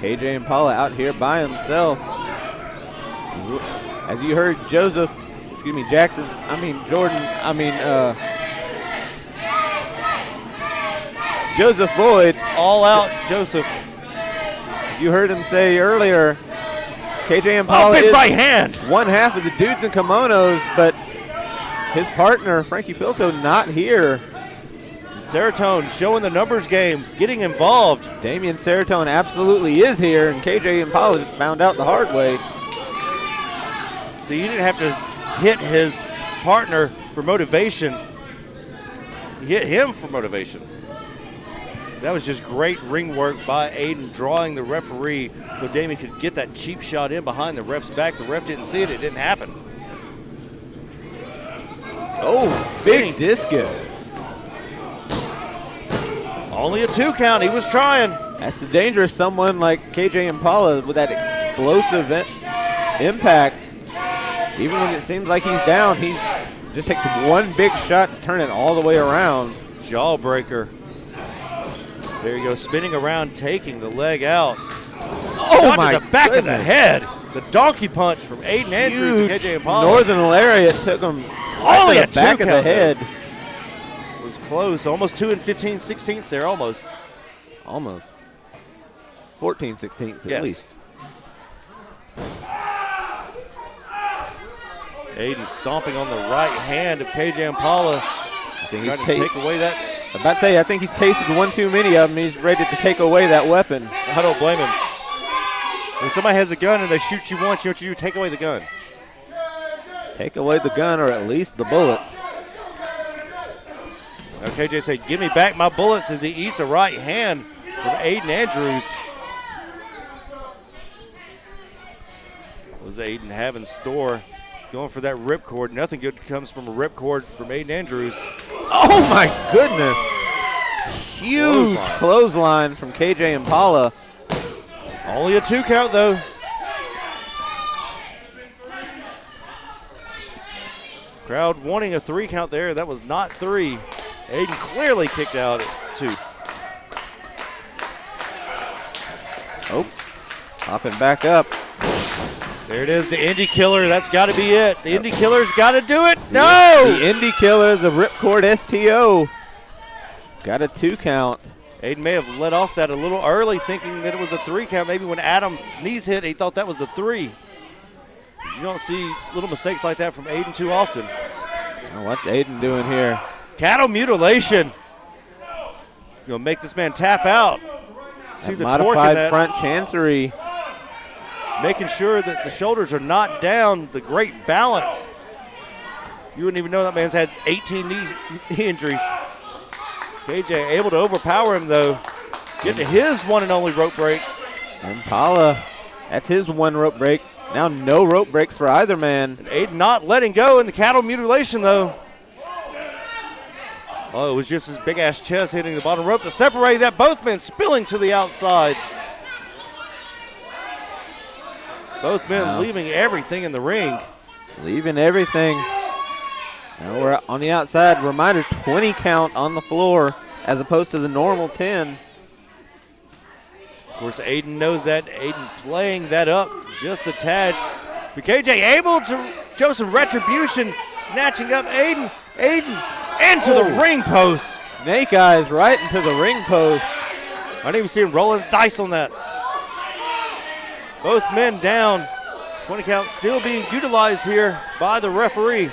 KJ Impala out here by himself. As you heard Jordan, Joseph Boyd. All out Joseph. You heard him say earlier, KJ Impala big is right hand. one half of the dudes in kimonos, but his partner, Frankie Pilto, not here. Seratone showing the numbers game, getting involved. Damian Seratone absolutely is here, and KJ Impala just found out the hard way. So you didn't have to hit his partner for motivation. You hit him for motivation. That was just great ring work by Aiden, drawing the referee so Damian could get that cheap shot in behind the ref's back. The ref didn't see it. It didn't happen. Oh, big discus. Only a 2 count. He was trying. That's the danger of someone like KJ Impala with that explosive impact. Even when it seems like he's down, he just takes one big shot to turn it all the way around. Jawbreaker. There you go, spinning around, taking the leg out. Oh, shot my to the back of the goodness. head. The donkey punch from Aiden Andrews and KJ Impala. Northern Lariat took him Only right a to the back 2 of the count, head. Was close, almost 2 15/16 there, almost. Almost. 14/16 at Yes. least. Aiden stomping on the right hand of KJ Impala. I think Trying he's to take away that. I'm about to say, I think he's tasted one too many of them. He's ready to take away that weapon. I don't blame him. When somebody has a gun and they shoot you once, you know what you do? Take away the gun. Take away the gun or at least the bullets. Now KJ said, give me back my bullets as he eats a right hand from Aiden Andrews. What does Aiden have in store? He's going for that ripcord. Nothing good comes from a ripcord from Aiden Andrews. Oh my goodness. Huge clothesline from KJ Impala. Only a 2 count though. Crowd wanting a 3 count there. That was not 3. Aiden clearly kicked out at 2. Oh, popping back up. There it is, the Indie Killer. That's got to be it. The Indie Killer's got to do it. No! The Indie Killer, the Ripcord STO. Got a 2 count. Aiden may have let off that a little early, thinking that it was a 3 count. Maybe when Adam's knees hit, he thought that was a 3. You don't see little mistakes like that from Aiden too often. Now what's Aiden doing here? Cattle mutilation. He's going to make this man tap out. See That the torque in modified that. front chancery. Making sure that the shoulders are not down. The great balance. You wouldn't even know that man's had 18 knee injuries. KJ able to overpower him, though. Get to his one and only rope break. Impala, that's his one rope break. Now no rope breaks for either man. And Aiden not letting go in the cattle mutilation, though. Oh, it was just his big-ass chest hitting the bottom rope to separate that. Both men spilling to the outside. Both men leaving everything in the ring. Leaving everything. Now we're on the outside. Reminder, 20 count on the floor as opposed to the normal 10. Of course, Aiden knows that. Aiden playing that up just a tad. But KJ able to show some retribution, snatching up Aiden. Aiden into the ring post. Snake eyes right into the ring post. I didn't even see him rolling the dice on that. Both men down. 20 count still being utilized here by the referee.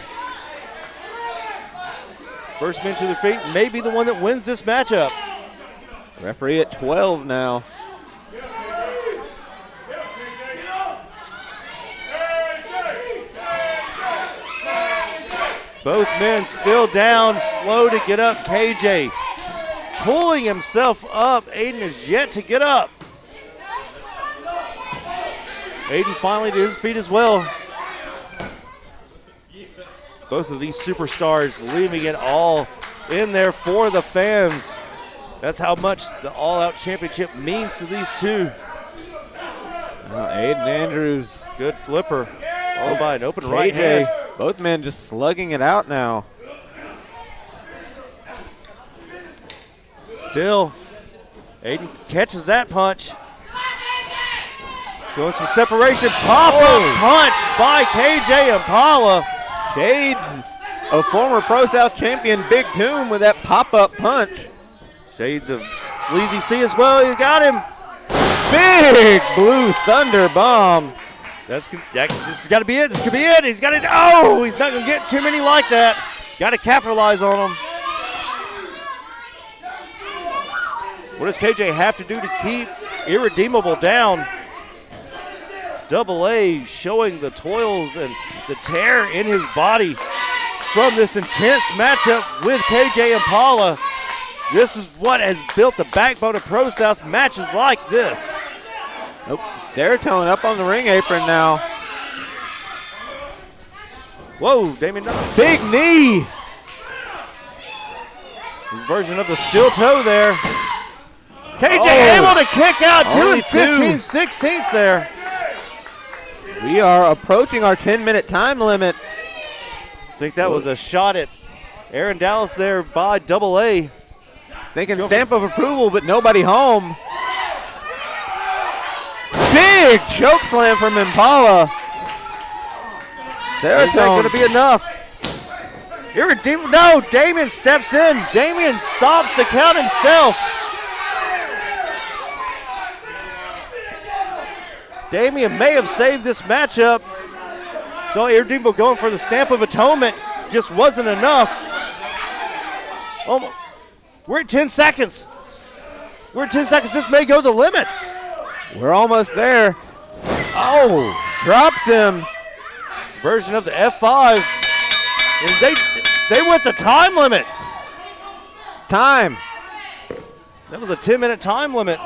First man to the feet may be the one that wins this matchup. Referee at 12 now. Both men still down, slow to get up. KJ pulling himself up. Aiden is yet to get up. Aiden finally to his feet as well. Both of these superstars leaving it all in there for the fans. That's how much the All Out Championship means to these two. Aiden Andrews. Good flipper. Followed by an open KJ, right hand. both men just slugging it out now. Still, Aiden catches that punch. Showing some separation. Pop-up punch by KJ Impala. Shades of former Pro South champion Big Toom with that pop-up punch. Shades of Sleazy C as well. He got him. Big blue thunder bomb. This has got to be it. This could be it. He's got it. Oh, he's not going to get too many like that. Got to capitalize on him. What does KJ have to do to keep Irredeemable down? Double A showing the toils and the tear in his body from this intense matchup with KJ Impala. This is what has built the backbone of Pro South, matches like this. Nope. Serotonin up on the ring apron now. Whoa, Damien. Big knee. His version of the steel toe there. KJ able to kick out 2 Only 15/16 there. We are approaching our 10-minute time limit. I think that was a shot at Aaron Dallas there by Double A. Thinking stamp of approval, but nobody home. Big choke slam from Impala. Is that going to be enough? Irredeemable. No, Damien steps in. Damien stops to count himself. Damien may have saved this matchup. So Irredeemable going for the stamp of atonement just wasn't enough. Oh, we're at 10 seconds. We're at 10 seconds. This may go the limit. We're almost there. Oh, drops him. Version of the F5. And they went the time limit. Time. That was a 10-minute time limit.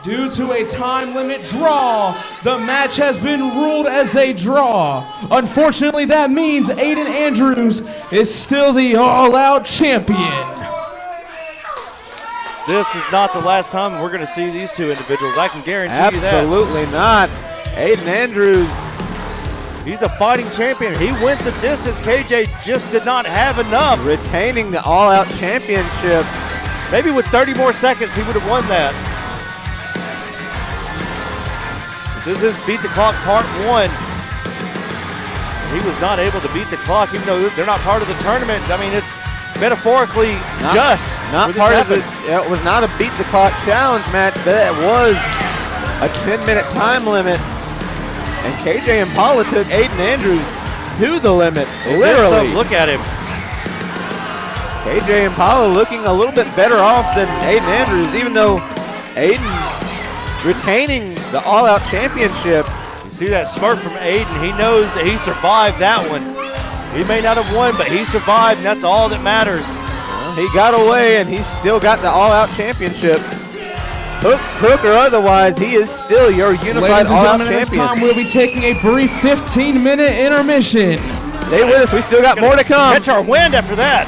Due to a time limit draw, the match has been ruled as a draw. Unfortunately, that means Aiden Andrews is still the all-out champion. This is not the last time we're going to see these two individuals. I can guarantee you that. Absolutely not. Aiden Andrews. He's a fighting champion. He went the distance. KJ just did not have enough. Retaining the all-out championship. Maybe with 30 more seconds, he would have won that. This is Beat the Clock Part 1. He was not able to beat the clock, even though they're not part of the tournament. I mean, it's metaphorically not part of the. It was not a beat the clock challenge match, but it was a 10-minute time limit. And KJ Impala took Aiden Andrews to the limit, literally. Look at him. KJ Impala looking a little bit better off than Aiden Andrews, even though Aiden retaining the all-out championship. You see that smirk from Aiden. He knows that he survived that one. He may not have won, but he survived, and that's all that matters. Well, he got away, and he's still got the all-out championship. Hook, crook, or otherwise, he is still your unified all-out champion. This time we'll be taking a brief 15-minute intermission. Stay with us. We still got more to come. Catch our wind after that.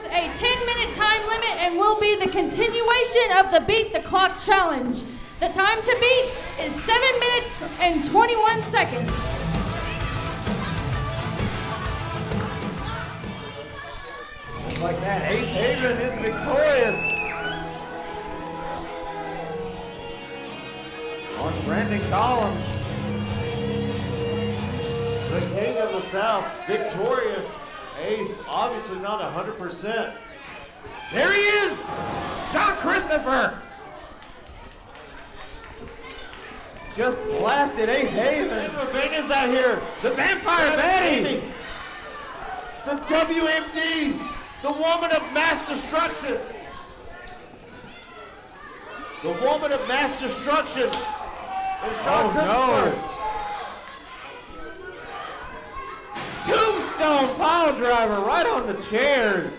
is a 10-minute time limit and will be the continuation of the Beat the Clock challenge. The time to beat is 7 minutes and 21 seconds. Like that, Hayha is victorious. On Brandon Collins. The King of the South, victorious. Ace, obviously not 100%. There he is! Sean Christopher! Just blasted Ace Hayha. Vegas out here. The Vampire Betty! The WMD, the woman of mass destruction. The woman of mass destruction. And Sean Christopher. Tombstone pile driver right on the chairs.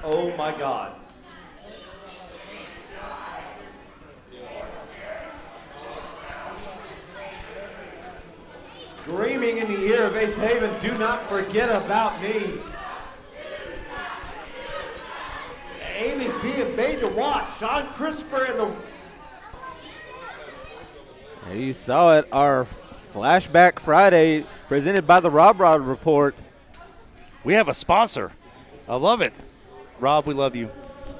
Oh my God. Screaming in the ear of Ace Hayha, do not forget about me. Amy being made to watch. Sean Christopher and the... There you saw it, our Flashback Friday presented by the Rob Report. We have a sponsor. I love it. Rob, we love you.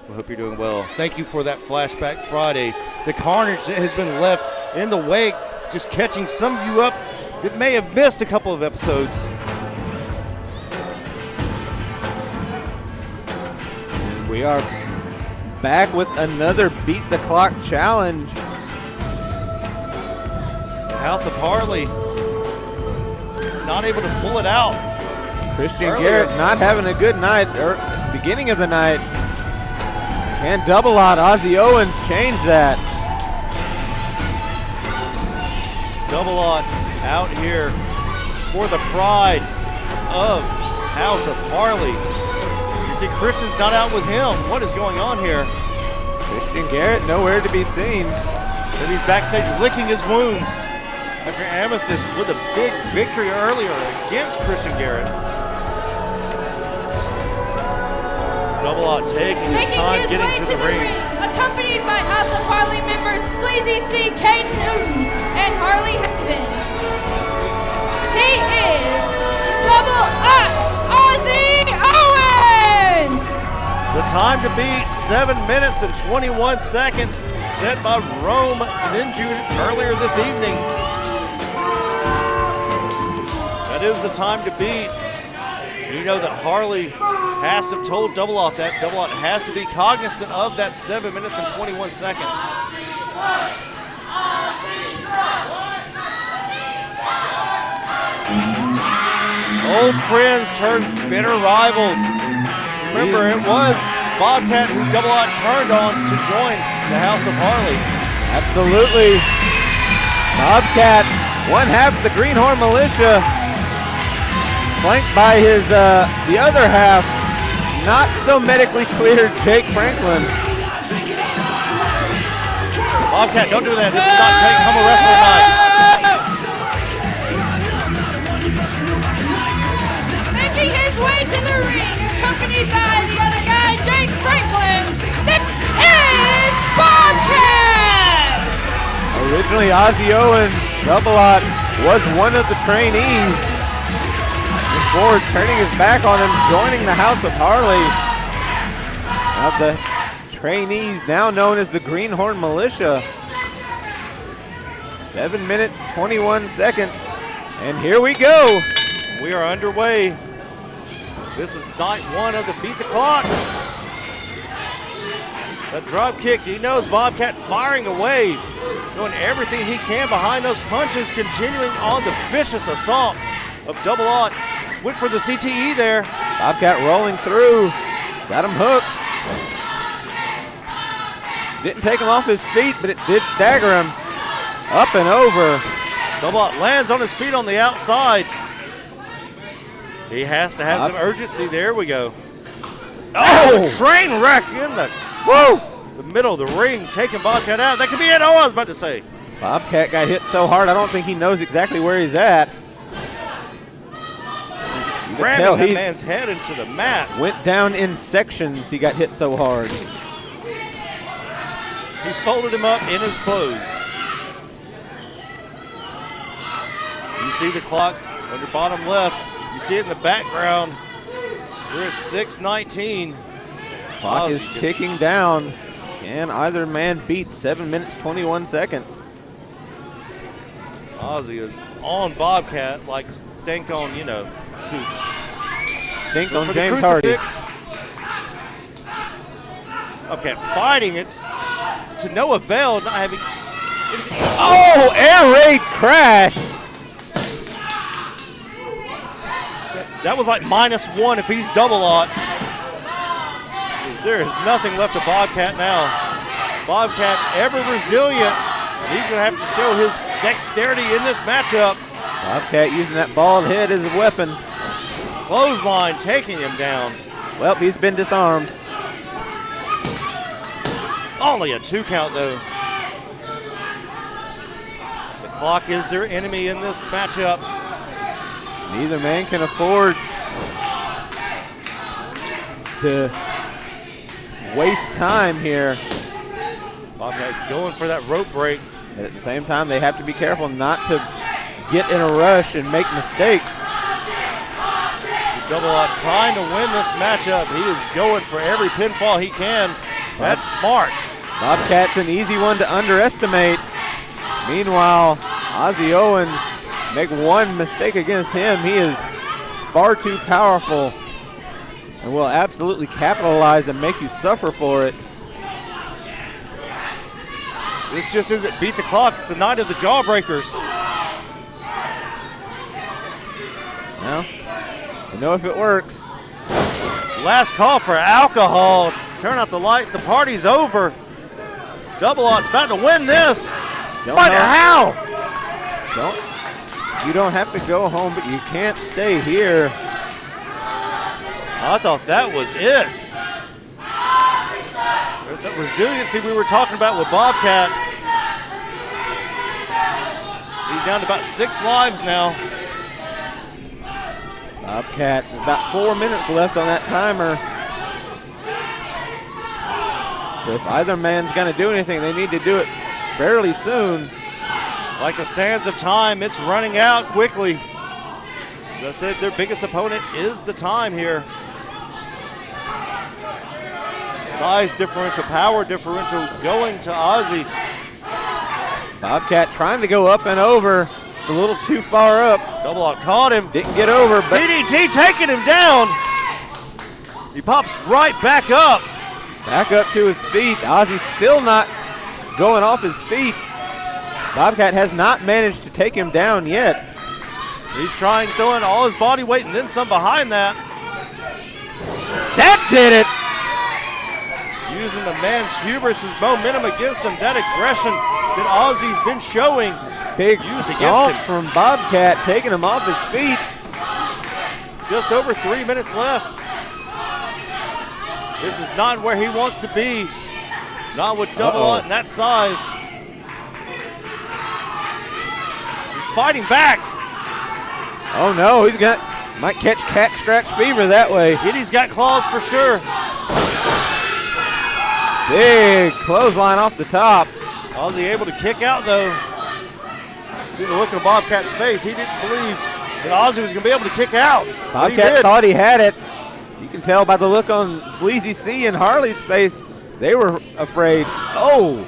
We hope you're doing well. Thank you for that Flashback Friday. The carnage that has been left in the wake, just catching some of you up that may have missed a couple of episodes. We are back with another Beat the Clock challenge. The House of Harley not able to pull it out. Christian Earlier. Garrett not having a good night, or beginning of the night. And double out, Ozzy Owens changed that. Double on out here for the pride of House of Harley. You see Christian's not out with him. What is going on here? Christian Garrett nowhere to be seen. And he's backstage licking his wounds after Amethyst with a big victory earlier against Christian Garrett. Double out taking his Making time his getting way to the ring. accompanied by House of Harley members Sleazy Steve, Caden Newton, and Harley Haven. He is Double Up Ozzy Owens! The time to beat 7 minutes and 21 seconds set by Rome Sinju earlier this evening. That is the time to beat. You know that Harley has to have told Double Out that. Double Out has to be cognizant of that 7 minutes and 21 seconds. Old friends turned bitter rivals. Remember, it was Bobcat who Double Out turned on to join the House of Harley. Absolutely. Bobcat, one half of the Greenhorn Militia, flanked by his the other half, not so medically clear as Jake Franklin. Bobcat, don't do that. This is not Take Home a Wrestling Night. Making his way to the ring, accompanied by the other guy, Jake Franklin. This is Bobcat! Originally, Ozzy Owens, Double Out, was one of the trainees. Before turning his back on him, joining the House of Harley. Of the trainees, now known as the Greenhorn Militia. 7 minutes, 21 seconds. And here we go. We are underway. This is night one of the Beat the Clock. The drop kick, he knows Bobcat firing away, doing everything he can behind those punches, continuing on the vicious assault of Double Out. Went for the CTE there. Bobcat rolling through, got him hooked. Didn't take him off his feet, but it did stagger him. Up and over. Double Out lands on his feet on the outside. He has to have some urgency. There we go. Oh, a train wreck in the middle of the ring, taking Bobcat out. That could be it. Oh, I was about to say. Bobcat got hit so hard, I don't think he knows exactly where he's at. could ramming tell that he man's head into the mat. went down in sections. He got hit so hard. He folded him up in his clothes. You see the clock on your bottom left. You see it in the background. We're at 6:19. Clock is ticking down. Can either man beat 7 minutes, 21 seconds? Ozzy is on Bobcat like stink on, you know, who. Stink on For the James Hardy. crucifix. Okay, fighting it's to no avail, not having anything. Oh, air raid crash. That was like -1 if he's double aught. There is nothing left of Bobcat now. Bobcat ever resilient. He's going to have to show his dexterity in this matchup. Bobcat using that bald head as a weapon. Clothesline taking him down. Well, he's been disarmed. Only a 2 count though. The clock is their enemy in this matchup. Neither man can afford to waste time here. Bobcat going for that rope break. And at the same time, they have to be careful not to get in a rush and make mistakes. Double aught trying to win this matchup. He is going for every pinfall he can. That's smart. Bobcat's an easy one to underestimate. Meanwhile, Ozzy Owens, make one mistake against him, he is far too powerful and will absolutely capitalize and make you suffer for it. This just isn't beat the clock. It's the night of the jawbreakers. Well, you know if it works. Last call for alcohol. Turn out the lights. The party's over. Double aught's about to win this. Don't But know. how? You don't have to go home, but you can't stay here. I thought that was it. There's that resiliency we were talking about with Bobcat. He's down to about 6 lives now. Bobcat, about 4 minutes left on that timer. So if either man's going to do anything, they need to do it fairly soon. Like the sands of time, it's running out quickly. As I said, their biggest opponent is the time here. Size differential, power differential going to Ozzy. Bobcat trying to go up and over. It's a little too far up. Double aught caught him. Didn't get over, but DDT taking him down. He pops right back up. back up to his feet. Ozzy's still not going off his feet. Bobcat has not managed to take him down yet. He's trying, throwing all his body weight and then some behind that. That did it. Using the man's hubris, his momentum against him, that aggression that Ozzy's been showing. Big Used against stomp him. from Bobcat, taking him off his feet. Just over 3 minutes left. This is not where he wants to be. Not with double aught in that size. He's fighting back. Oh no, might catch cat scratch fever that way. Giddy's got claws for sure. Big clothesline off the top. Ozzy able to kick out though. See the look on Bobcat's face. He didn't believe that Ozzy was going to be able to kick out. But he Bobcat did. thought he had it. You can tell by the look on Sleazy C and Harley's face. They were afraid. Oh,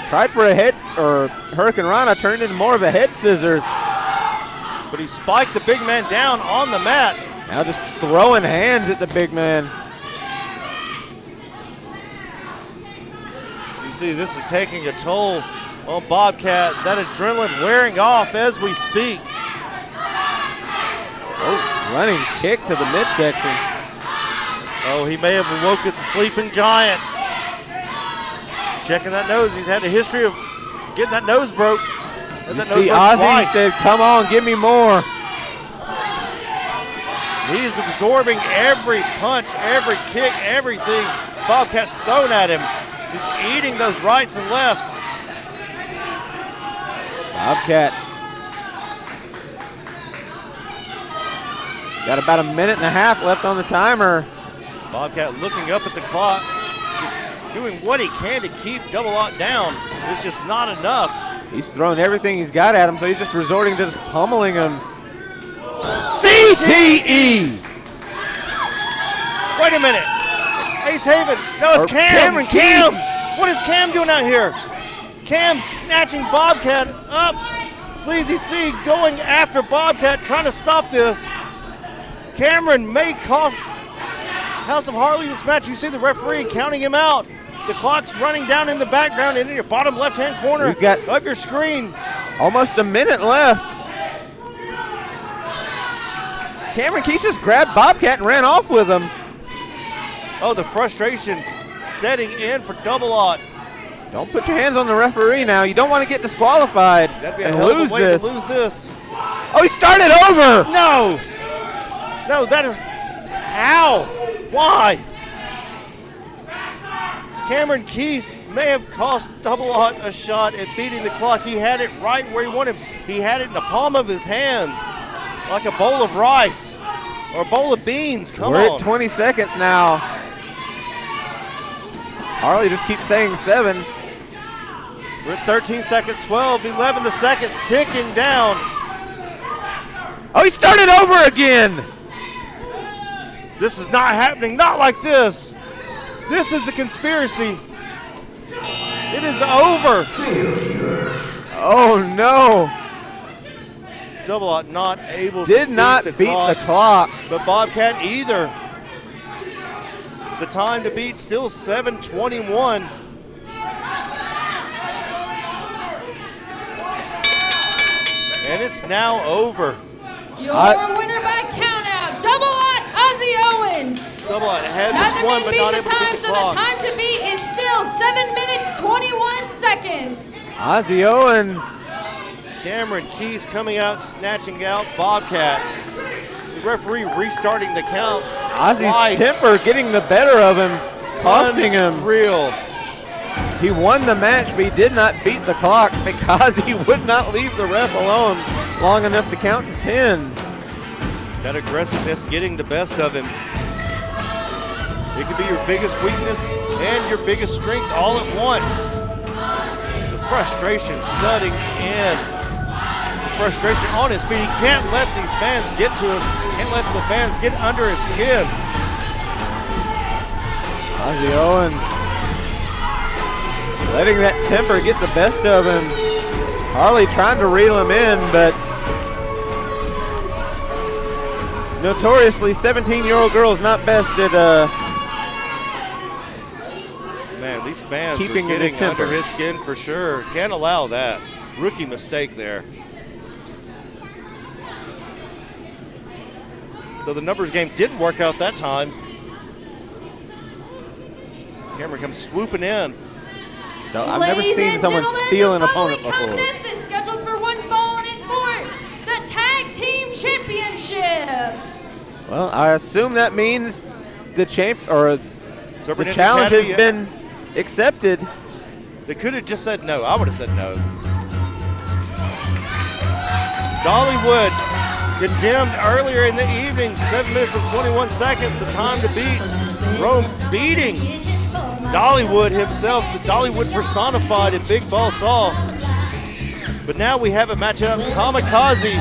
tried for a head, or Hurricane Rana turned into more of a head scissors. But he spiked the big man down on the mat. Now just throwing hands at the big man. You see, this is taking a toll on Bobcat. That adrenaline wearing off as we speak. Oh, running kick to the midsection. Oh, he may have awoken the sleeping giant. Checking that nose. He's had a history of getting that nose broke. And You that nose see broke Ozzy twice. said, come on, give me more. He is absorbing every punch, every kick, everything Bobcat's thrown at him. Just eating those rights and lefts. Bobcat Got about a minute and a half left on the timer. Bobcat looking up at the clock, just doing what he can to keep Double Ott down. It's just not enough. He's throwing everything he's got at him, so he's just resorting to just pummeling him. CTE! Wait a minute. Ace Haven. No, it's Or Cam. Cameron Cam. Keys. What is Cam doing out here? Cam snatching Bobcat up. Sleazy C going after Bobcat, trying to stop this. Cameron may cost House of Harley this match. You see the referee counting him out. The clock's running down in the background in your bottom left-hand corner We've got of your screen. almost a minute left. Cameron Keys just grabbed Bobcat and ran off with him. Oh, the frustration setting in for Double Ott. Don't put your hands on the referee now. You don't want to get disqualified That'd be a and hell of lose a way this. to lose this. Oh, he started over. No! No, that is how? Why? Cameron Keys may have cost Double Ott a shot at beating the clock. He had it right where he wanted. He had it in the palm of his hands, like a bowl of rice or a bowl of beans. Come We're on. at 20 seconds now. Harley just keeps saying 7. We're at 13 seconds, 12, 11, the seconds ticking down. Oh, he started over again. This is not happening, not like this. This is a conspiracy. It is over. Oh, no. Double Ott not able Did to not beat beat the clock. But Bobcat either. The time to beat still 7:21. And it's now over. Your winner by countout, Double Ott Ozzy Owens. Double Ott had Hasn't this one, been but not beat able the to time, beat the so clock. the time to beat is still 7 minutes, 21 seconds. Ozzy Owens. Cameron Keys coming out, snatching out Bobcat. The referee restarting the count. Ozzy's twice. temper getting the better of him, costing him. Real. He won the match, but he did not beat the clock because he would not leave the ref alone long enough to count to 10. That aggressiveness getting the best of him. It could be your biggest weakness and your biggest strength all at once. The frustration setting in. The frustration on his feet. He can't let these fans get to him. Can't let the fans get under his skin. Ozzy Owens letting that temper get the best of him. Harley trying to reel him in, but notoriously 17-year-old girls not best at Man, these fans keeping are it getting in temper. under his skin for sure. Can't allow that. Rookie mistake there. So the numbers game didn't work out that time. Cameron comes swooping in. I've never Ladies seen and someone gentlemen, steal an the opponent following before. contest is scheduled for one fall, and it's for the Tag Team Championship. Well, I assume that means the Superintendent challenge has Academy, been accepted. They could have just said no. I would have said no. Dollywood condemned earlier in the evening, 7 minutes and 21 seconds, the time to beat. Rome beating Dollywood himself, the Dollywood personified in Big Ball Saul. But now we have a matchup, Kamikaze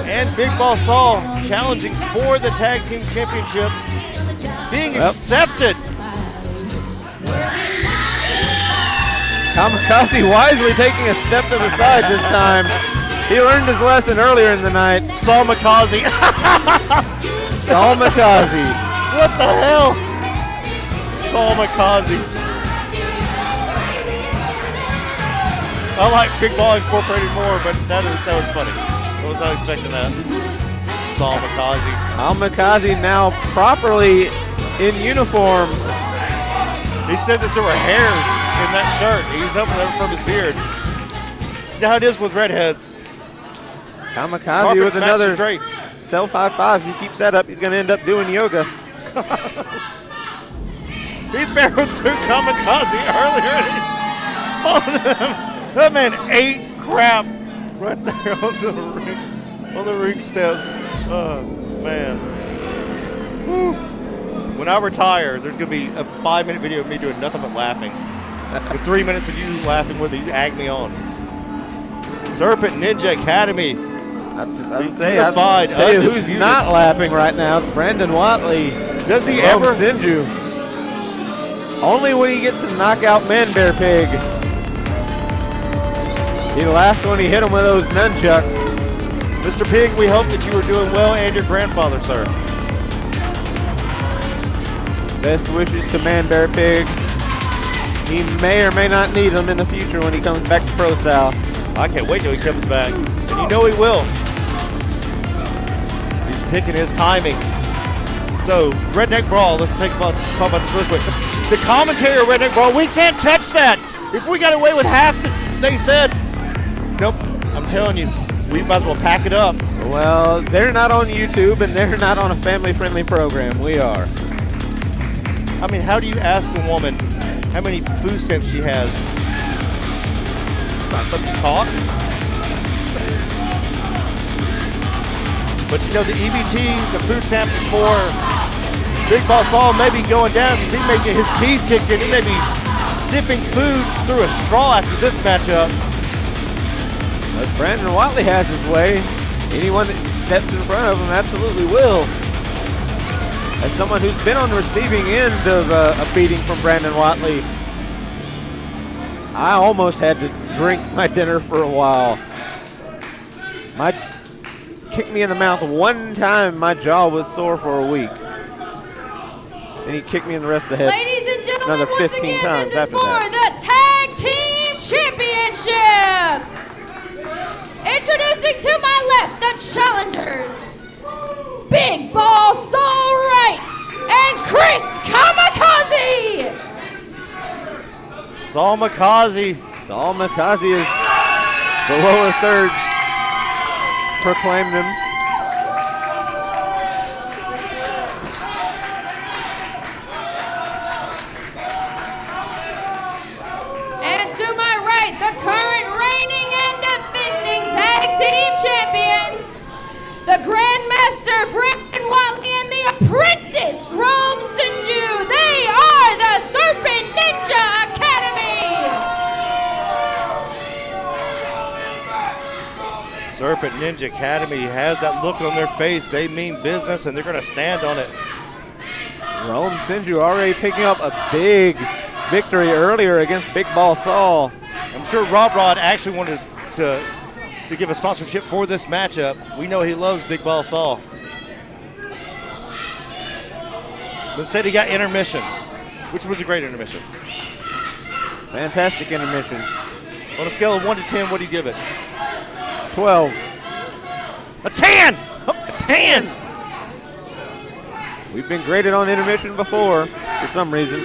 and Big Ball Saul challenging for the Tag Team Championships, being accepted. Kamikaze wisely taking a step to the side this time. He learned his lesson earlier in the night. Saul Mikaze. Saul Mikaze. What the hell? Saul Mikaze. I like Big Ball Incorporated more, but that was funny. I was not expecting that. Saul Mikaze. Kamikaze now properly in uniform. He said that there were hairs in that shirt. He was up there from his beard. You know how it is with redheads. Kamikaze Carpet with match another the drapes. self high five. If he keeps that up, he's going to end up doing yoga. He barreled through Kamikaze earlier. That man ate crap right there on the ring steps. Man. Woo. When I retire, there's going to be a 5-minute video of me doing nothing but laughing. With 3 minutes of you laughing with me, you egg me on. Serpent Ninja Academy. I'd tell you who's not laughing right now. Brandon Watley. Does he from ever? Sinju. Only when he gets to knock out Man Bear Pig. He laughed when he hit him with those nunchucks. Mr. Pig, we hope that you are doing well and your grandfather, sir. Best wishes to Man Bear Pig. He may or may not need him in the future when he comes back to Pro South. I can't wait till he comes back. And you know he will. He's picking his timing. So, Redneck Brawl, let's talk about this real quick. The commentary of Redneck Brawl, we can't touch that. If we got away with half they said, nope, I'm telling you, we might as well pack it up. Well, they're not on YouTube and they're not on a family-friendly program. We are. I mean, how do you ask a woman how many food stamps she has? It's not something you talk. But you know, the EBT, the food stamps for Big Boss Saul may be going down because he may get his teeth kicked in. He may be sipping food through a straw after this matchup. But Brandon Watley has his way. Anyone that steps in front of him absolutely will. As someone who's been on the receiving end of a beating from Brandon Watley, I almost had to drink my dinner for a while. Kicked me in the mouth one time, my jaw was sore for a week. And he kicked me in the rest of the head. Ladies and gentlemen, another once 15 again, times this is after for that. the Tag Team Championship. Introducing to my left, the challengers, Big Ball Saul Wright and Chris Kamikaze. Saul Makazi. Saul Makazi is the lower third. Proclaimed him. And to my right, the current reigning and defending Tag Team Champions, the Grandmaster Brandon Watley and the Apprentice Rome Sinju. They are the Serpent Ninja Academy. Serpent Ninja Academy has that look on their face. They mean business and they're going to stand on it. Rome Sinju already picking up a big victory earlier against Big Ball Saul. I'm sure Rob Rod actually wanted to give a sponsorship for this matchup. We know he loves Big Ball Saul. But instead he got intermission, which was a great intermission. Fantastic intermission. On a scale of 1 to 10, what do you give it? 12. A 10! A 10! We've been graded on intermission before for some reason.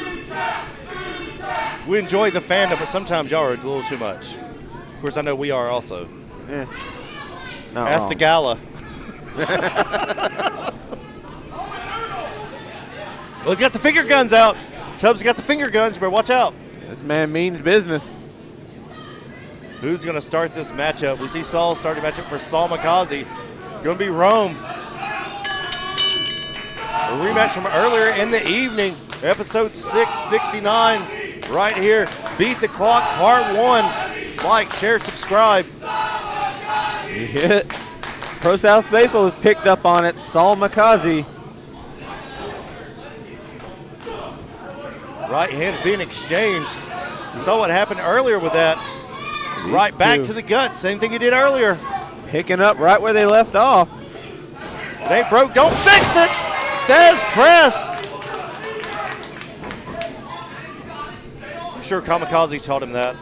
We enjoy the fandom, but sometimes y'all are a little too much. Of course, I know we are also. Not Ask wrong. the gala. Well, he's got the finger guns out. Tubbs got the finger guns. You better watch out. This man means business. Who's going to start this matchup? We see Saul starting matchup for Saul Makazi. It's going to be Rome. A rematch from earlier in the evening. Episode 669 right here. Beat the Clock Part 1. Like, share, subscribe. You hit it. Pro South Faithful has picked up on it. Saul Makazi. Right hands being exchanged. You saw what happened earlier with that. Right back to the gut. Same thing he did earlier. Picking up right where they left off. It ain't broke. Don't fix it. There's press. I'm sure Kamikaze taught him that.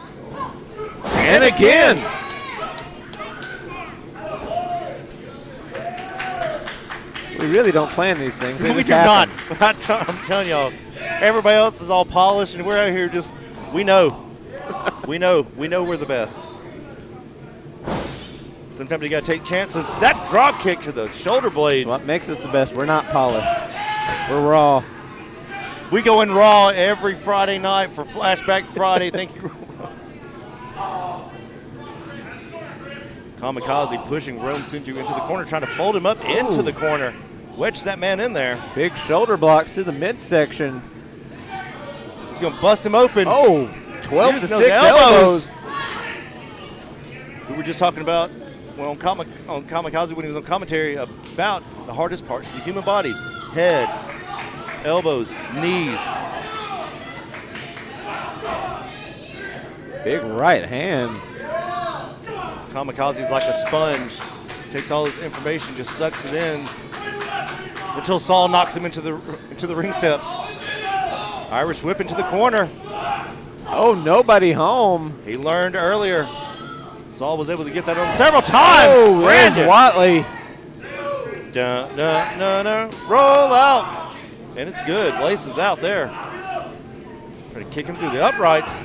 And again. We really don't plan these things. They We just do happen. not. I'm telling y'all. Everybody else is all polished, and we're out here just, we know. We know we're the best. Sometimes you got to take chances. That drop kick to the shoulder blades. What makes us the best? We're not polished. We're raw. We go in Raw every Friday night for Flashback Friday. Thank you. Kamikaze pushing Rome Sinju into the corner, trying to fold him up into the corner. wedged that man in there. Big shoulder blocks to the midsection. He's going to bust him open. Oh, 12 to Using those 6 elbows. We were just talking about on Kamikaze when he was on commentary about the hardest parts of the human body. Head, elbows, knees. Big right hand. Kamikaze's like a sponge. Takes all this information, just sucks it in until Saul knocks him into the ring steps. Irish whip into the corner. Oh, nobody home. He learned earlier. Saul was able to get that on several times. Oh, there's Watley. Dun, dun, dun, dun. Roll out. And it's good. Lace is out there. Trying to kick him through the uprights.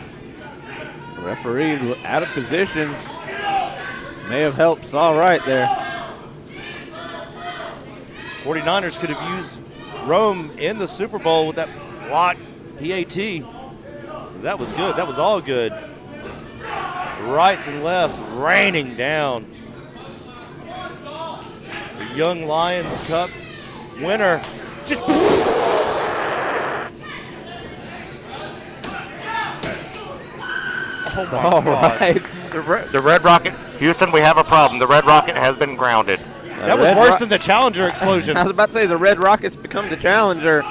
Referee out of position. May have helped Saul right there. 49ers could have used Rome in the Super Bowl with that block PAT. That was good. That was all good. Rights and lefts raining down. The Young Lions Cup winner just. Oh my All God. right. The Red Rocket, Houston, we have a problem. The Red Rocket has been grounded. That was worse than the Challenger explosion. I was about to say the Red Rockets become the Challenger.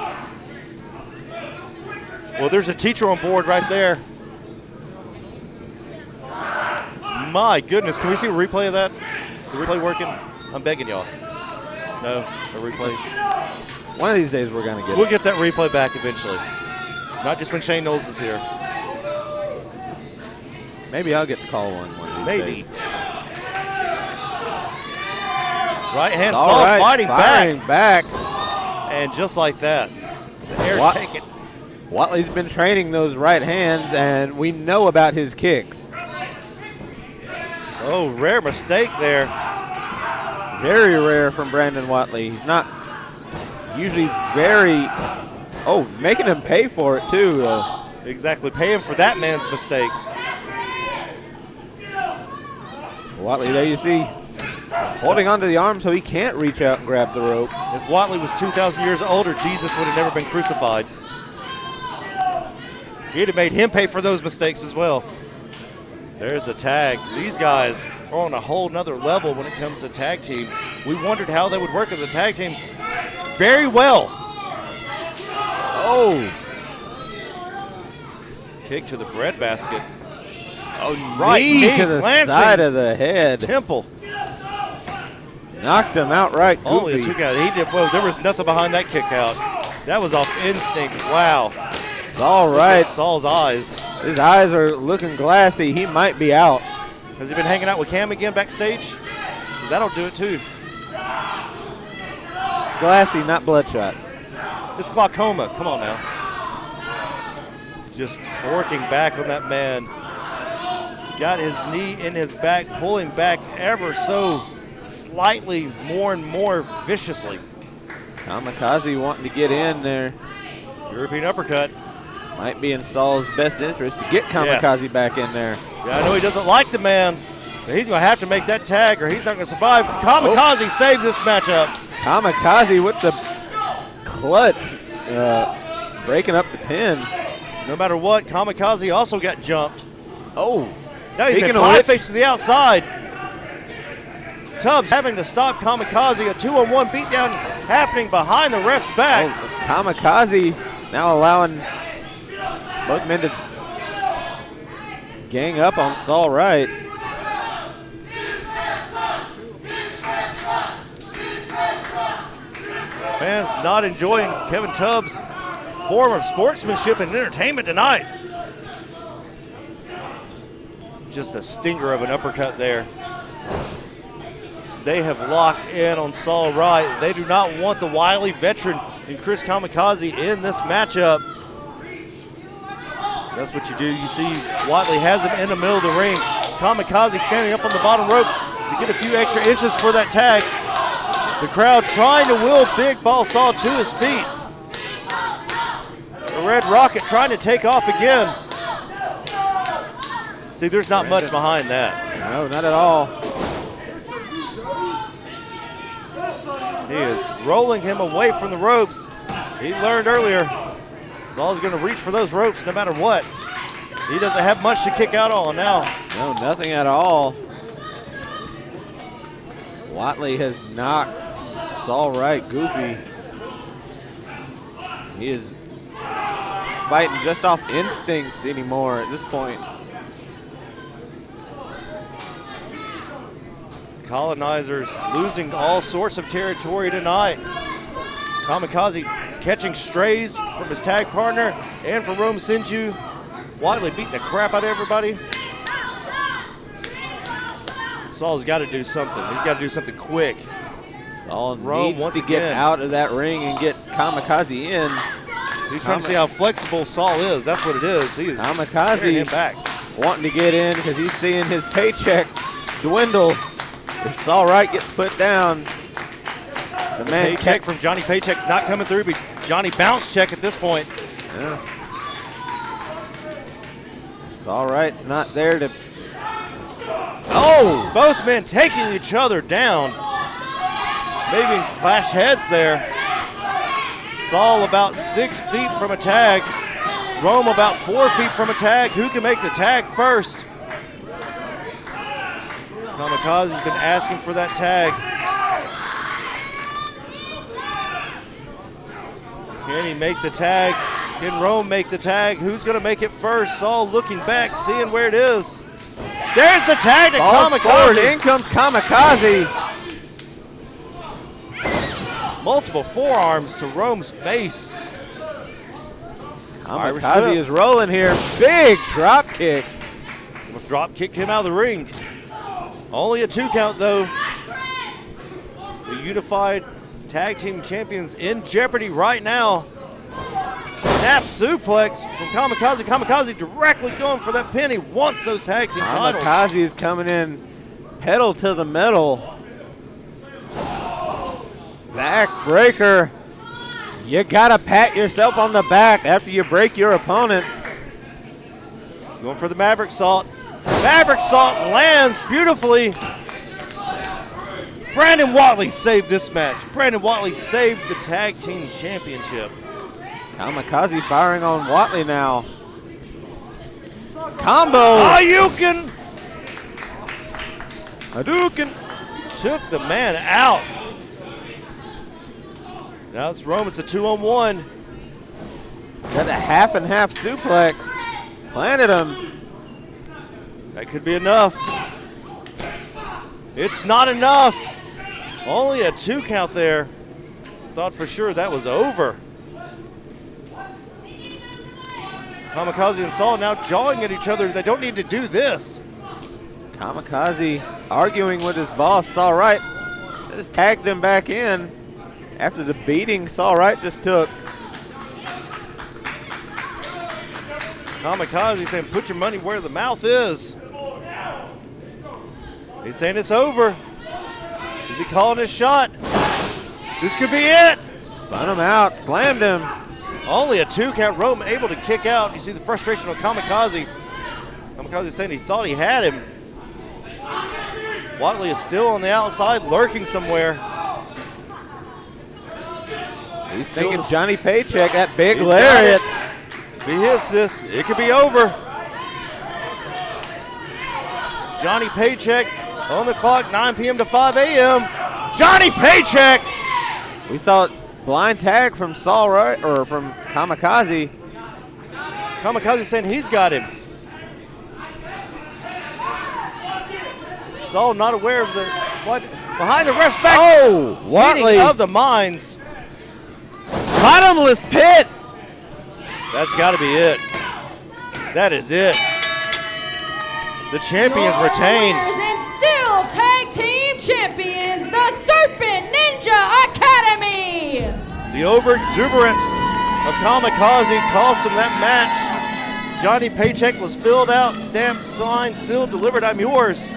Well, there's a teacher on board right there. My goodness, can we see a replay of that? The replay working? I'm begging y'all. No, a replay. One of these days we're going to get We'll it. get that replay back eventually. Not just when Shane Knowles is here. Maybe I'll get to call one of these Maybe. days. Right hand All Saul right, fighting back. And just like that, the air What? taken. Watley's been training those right hands, and we know about his kicks. Oh, rare mistake there. Very rare from Brandon Watley. He's not usually very, making him pay for it too, though. Exactly, pay him for that man's mistakes. Watley, there you see, holding onto the arm so he can't reach out and grab the rope. If Watley was 2,000 years older, Jesus would have never been crucified. He'd have made him pay for those mistakes as well. There's a tag. These guys are on a whole nother level when it comes to tag team. We wondered how they would work as a tag team. Very well. Oh, Kick to the breadbasket. right knee to the glancing. side of the head. Temple. Knocked him outright. Only a Goofy. 2 count. He did well. There was nothing behind that kick out. That was off instinct. Wow. It's all right. Saul's eyes. His eyes are looking glassy. He might be out. Has he been hanging out with Cam again backstage? 'Cause that'll do it too. Glassy, not bloodshot. It's glaucoma. Come on now. Just working back on that man. Got his knee in his back, pulling back ever so slightly more and more viciously. Kamikaze wanting to get in there. European uppercut. Might be in Saul's best interest to get Kamikaze back in there. Yeah, I know he doesn't like the man, but he's going to have to make that tag or he's not going to survive. Kamikaze saves this matchup. Kamikaze with the clutch, breaking up the pin. No matter what, Kamikaze also got jumped. Oh, Now he's been speaking of pie which- face to the outside. Tubbs having to stop Kamikaze. A 2-on-1 beatdown happening behind the ref's back. Kamikaze now allowing both men to gang up on Saul Wright. Fans not enjoying Kevin Tubbs' form of sportsmanship and entertainment tonight. Just a stinger of an uppercut there. They have locked in on Saul Wright. They do not want the wily veteran in Chris Kamikaze in this matchup. That's what you do. You see Watley has him in the middle of the ring. Kamikaze standing up on the bottom rope to get a few extra inches for that tag. The crowd trying to will Big Ball Saul to his feet. The Red Rocket trying to take off again. See, there's not much behind that. No, not at all. He is rolling him away from the ropes. He learned earlier, Saul's going to reach for those ropes no matter what. He doesn't have much to kick out on now. No, nothing at all. Watley has knocked Saul right goofy. He is fighting just off instinct anymore at this point. Colonizers losing all sorts of territory tonight. Kamikaze catching strays from his tag partner and from Rome Sinju. Watley beating the crap out of everybody. Saul's got to do something. He's got to do something quick. Saul Rome needs to get out of that ring and get Kamikaze in. He's trying to see how flexible Saul is. That's what it is. He is carrying him back. Wanting to get in because he's seeing his paycheck dwindle. If Saul Wright gets put down, the man paycheck from Johnny Paycheck's not coming through, but Johnny bounce check at this point. Yeah. Saul Wright's not there to. Oh, both men taking each other down. Maybe clash heads there. Saul about 6 feet from a tag. Rome about 4 feet from a tag. Who can make the tag first? Kamikaze's been asking for that tag. Can he make the tag? Can Rome make the tag? Who's going to make it first? Saul looking back, seeing where it is. There's the tag to Kamikaze. Forward. In comes Kamikaze. Multiple forearms to Rome's face. Kamikaze is rolling here. Big drop kick. Almost drop kicked him out of the ring. Only a 2 count though. The unified tag team champions in jeopardy right now. Snap suplex from Kamikaze. Kamikaze directly going for that pin. He wants those tag team titles. Kamikaze is coming in pedal to the metal. Back breaker. You gotta pat yourself on the back after you break your opponents. He's going for the Maverick Salt. Maverick Salt lands beautifully. Brandon Watley saved this match. Brandon Watley saved the tag team championship. Kamikaze firing on Watley now. Combo. Ioik Hadouken. Took the man out. Now it's Rome. It's a 2-on-1. Got a half and half suplex. Planted him. That could be enough. It's not enough. Only a 2 count there. Thought for sure that was over. Kamikaze and Saul now jawing at each other. They don't need to do this. Kamikaze arguing with his boss, Saul Wright. Just tagged him back in after the beating Saul Wright just took. Kamikaze saying, put your money where the mouth is. He's saying it's over. Is he calling his shot? This could be it. Spun him out, slammed him. Only a 2 count. Rome able to kick out. You see the frustration on Kamikaze. Kamikaze saying he thought he had him. Watley is still on the outside, lurking somewhere. He's thinking Johnny Paycheck, that big lariat. If he hits this, it could be over. Johnny Paycheck on the clock, 9 p.m. to 5 a.m. Johnny Paycheck. We saw blind tag from Saul Wright, or from Kamikaze. Kamikaze saying he's got him. Saul not aware of the what behind the ref's back. Oh, Watley. Meeting of the minds. Bottomless pit. That's got to be it. That is it. The champions retain. And still tag team champions, the Serpent Ninja Academy. The overexuberance of Kamikaze cost him that match. Johnny Paycheck was filled out, stamped, signed, sealed, delivered. I'm yours.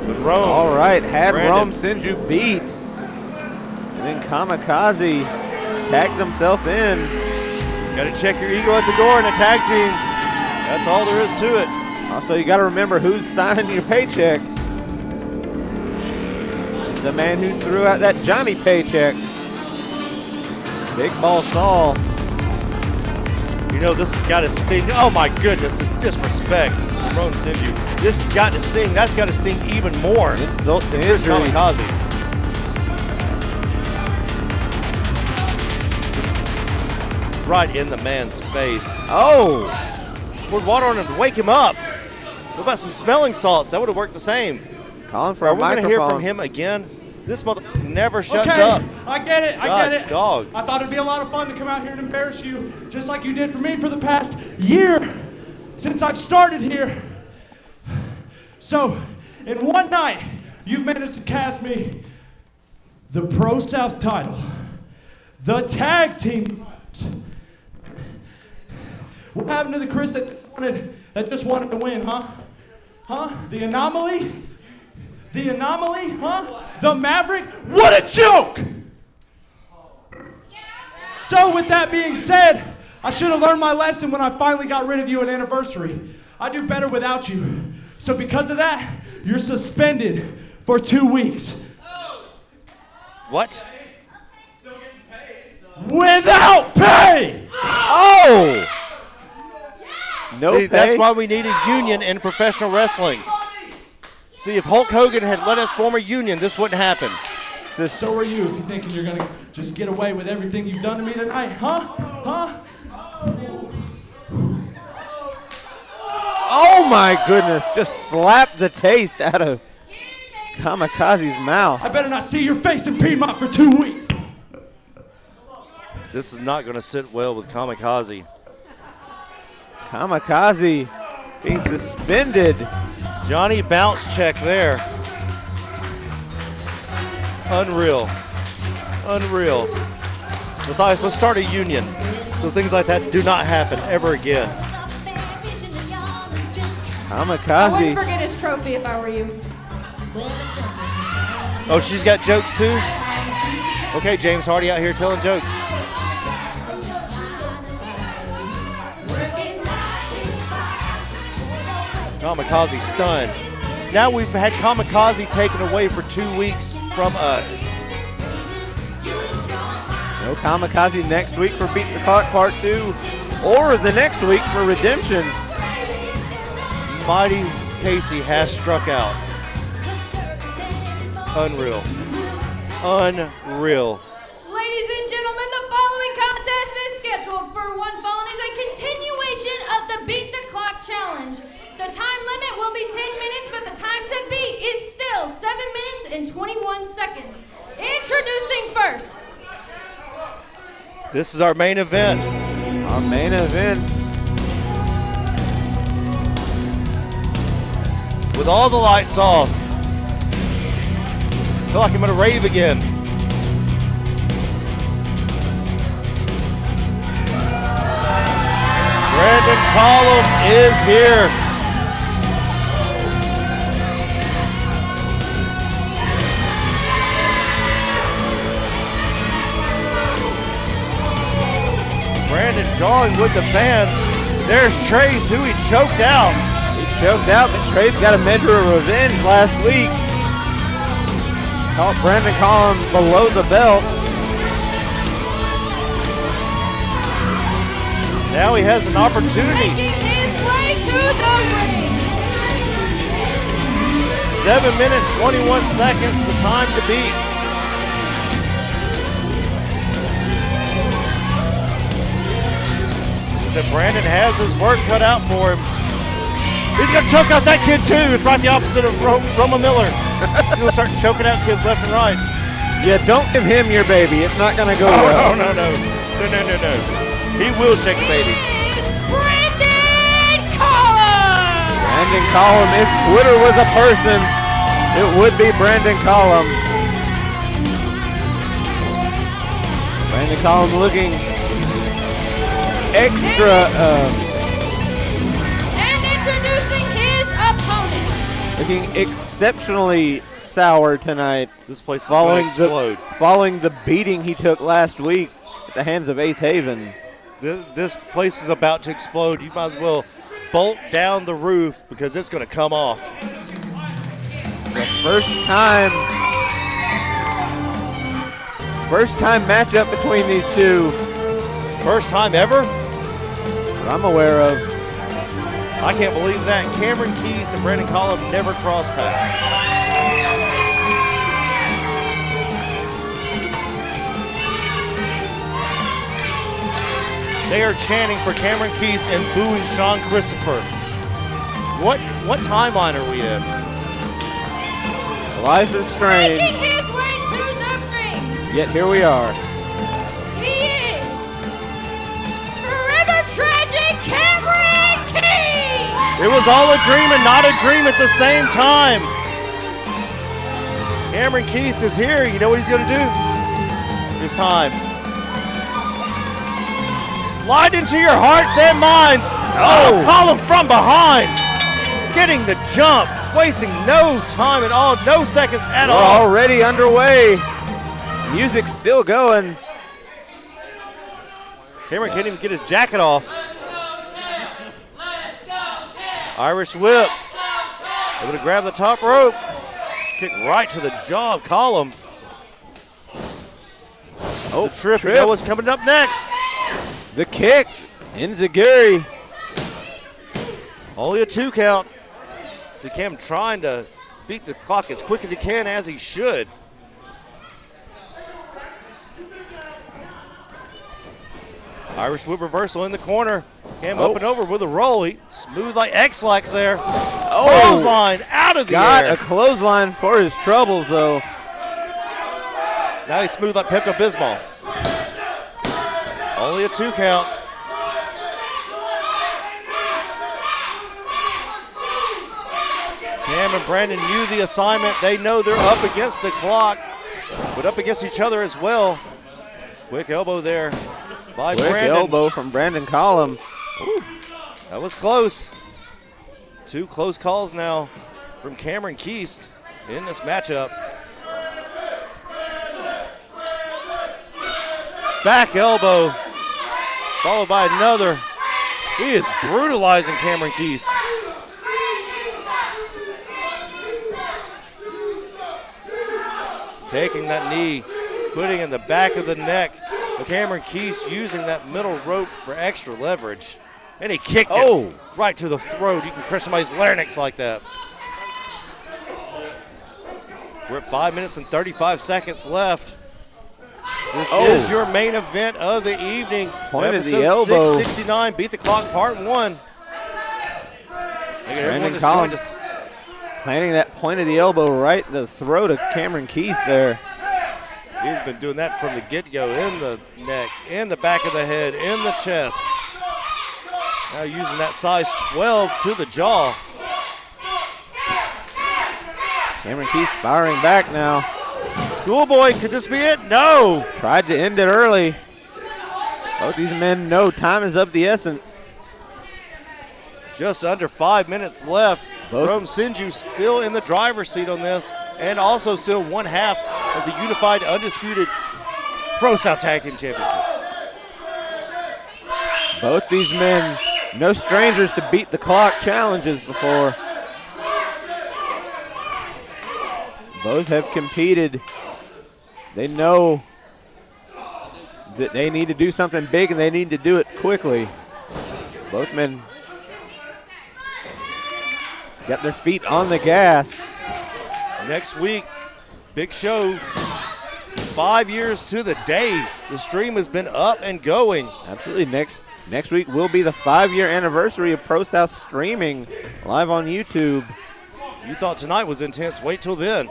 But Rome. All right, had Brandon. Rome Sinju beat. And then Kamikaze tagged himself in. Got to check your ego at the door in a tag team. That's all there is to it. Also, you got to remember who's signing your paycheck. the man who threw out that Johnny paycheck. Big Ball Saul. You know, this has got to sting. Oh my goodness, the disrespect Roan sends you. This has got to sting. That's got to sting even more. Insult to Here's injury. Kamikaze. Right in the man's face. Oh! Poured water on him to wake him up. What about some smelling salts? That would have worked the same. Calling for Are a we going to microphone. hear from him again? This mother never shuts Okay, up. I get it. I God, get it. dog. I thought it'd be a lot of fun to come out here and embarrass you, just like you did for me for the past year since I've started here. So, in one night, you've managed to cast me the ProSouth title, the tag team. What happened to the Chris that just wanted to win, huh? Huh? The anomaly? The anomaly, huh? The Maverick? What a joke! So with that being said, I should have learned my lesson when I finally got rid of you at Anniversary. I do better without you. So because of that, you're suspended for 2 weeks. What? Without pay! Oh! No See, pay. that's why we need a union in professional wrestling. See, if Hulk Hogan had let us form a union, this wouldn't happen. So are you, if you're thinking you're gonna just get away with everything you've done to me tonight, huh? Huh? Oh my goodness, just slapped the taste out of Kamikaze's mouth. I better not see your face in Piedmont for 2 weeks. This is not going to sit well with Kamikaze. Kamikaze being suspended. Johnny bounce check there. Unreal. Unreal. Matthias, let's start a union so things like that do not happen ever again. I wouldn't Kamikaze. forget his trophy if I were you. Oh, she's got jokes too? Okay, James Hardy out here telling jokes. Kamikaze stunned. Now we've had Kamikaze taken away for 2 weeks from us. No Kamikaze next week for Beat the Clock Part 2 or the next week for Redemption. Mighty Casey has struck out. Unreal. Unreal. Ladies and gentlemen, the following contest is scheduled for one fall and is a continuation of the Beat the Clock Challenge. The time limit will be 10 minutes, but the time to beat is still 7 minutes and 21 seconds. Introducing first. This is our main event. Our main event. With all the lights off. I feel like I'm gonna rave again. Brandon Collum is here. Brandon drawing with the fans. There's Trace, who he choked out. He choked out, but Trace got a measure of revenge last week. Caught Brandon Collum below the belt. Now he has an opportunity. Making his way to the ring. 7 minutes, 21 seconds, the time to beat. So Brandon has his work cut out for him. He's gonna choke out that kid too. It's right the opposite of Roma Miller. He's gonna start choking out kids left and right. Yeah, don't give him your baby. It's not gonna go well. No. He will shake the baby. Brandon Collum. Brandon Collum, if Twitter was a person, it would be Brandon Collum. Brandon Collum looking extra, And introducing his opponent. looking exceptionally sour tonight. This place is gonna explode. Following the beating he took last week at the hands of Ace Haven. This place is about to explode. You might as well bolt down the roof because it's gonna come off. The first time First time matchup between these two. First time ever? That I'm aware of. I can't believe that. Cameron Keys and Brandon Collum never crossed paths. They are chanting for Cameron Keys and booing Sean Christopher. What timeline are we in? Life is strange. Making his way to the ring. Yet here we are. He is Forever Tragic Cameron Keys. It was all a dream and not a dream at the same time. Cameron Keys is here. You know what he's going to do this time? Slide into your hearts and minds. Oh, call him from behind. Getting the jump, wasting no time at all, no seconds at We're all. already underway. Music's still going. Cameron can't even get his jacket off. Irish whip. Able to grab the top rope. Kick right to the jaw of Collum. Oh, the trip. You know what's coming up next. The kick. Enziguri. Only a 2 count. So Cam trying to beat the clock as quick as he can, as he should. Irish whip reversal in the corner. Cam up and over with a roll. He smooth like X-Lax there. Clothesline out of the Got air. a clothesline for his troubles, though. Now he's smooth like Pepto-Bismol. Only a 2 count. Cam and Brandon knew the assignment. They know they're up against the clock, but up against each other as well. Quick elbow there by Quick Brandon. elbow from Brandon Collum. Ooh, that was close. 2 close calls now from Cameron Keast in this matchup. Back elbow, followed by another. He is brutalizing Cameron Keast. Taking that knee, putting in the back of the neck. Cameron Keast using that middle rope for extra leverage. And he kicked it right to the throat. You can crush somebody's larynx like that. We're at 5 minutes and 35 seconds left. This is your main event of the evening. Point of the Episode elbow. 669, Beat the Clock Part 1. Brandon Collum planting that point of the elbow right in the throat of Cameron Keast there. He's been doing that from the get-go, in the neck, in the back of the head, in the chest. Now using that size 12 to the jaw. Cameron Keast firing back now. Schoolboy, could this be it? No. Tried to end it early. Both these men know time is of the essence. Just under 5 minutes left. Rome Sinju still in the driver's seat on this, and also still one half of the unified, undisputed ProSouth Tag Team Championship. Both these men, no strangers to beat the clock challenges before. Both have competed. They know that they need to do something big and they need to do it quickly. Both men got their feet on the gas. Next week, big show. 5 years to the day. The stream has been up and going. Absolutely. Next week will be the 5-year anniversary of ProSouth streaming live on YouTube. You thought tonight was intense. Wait till then.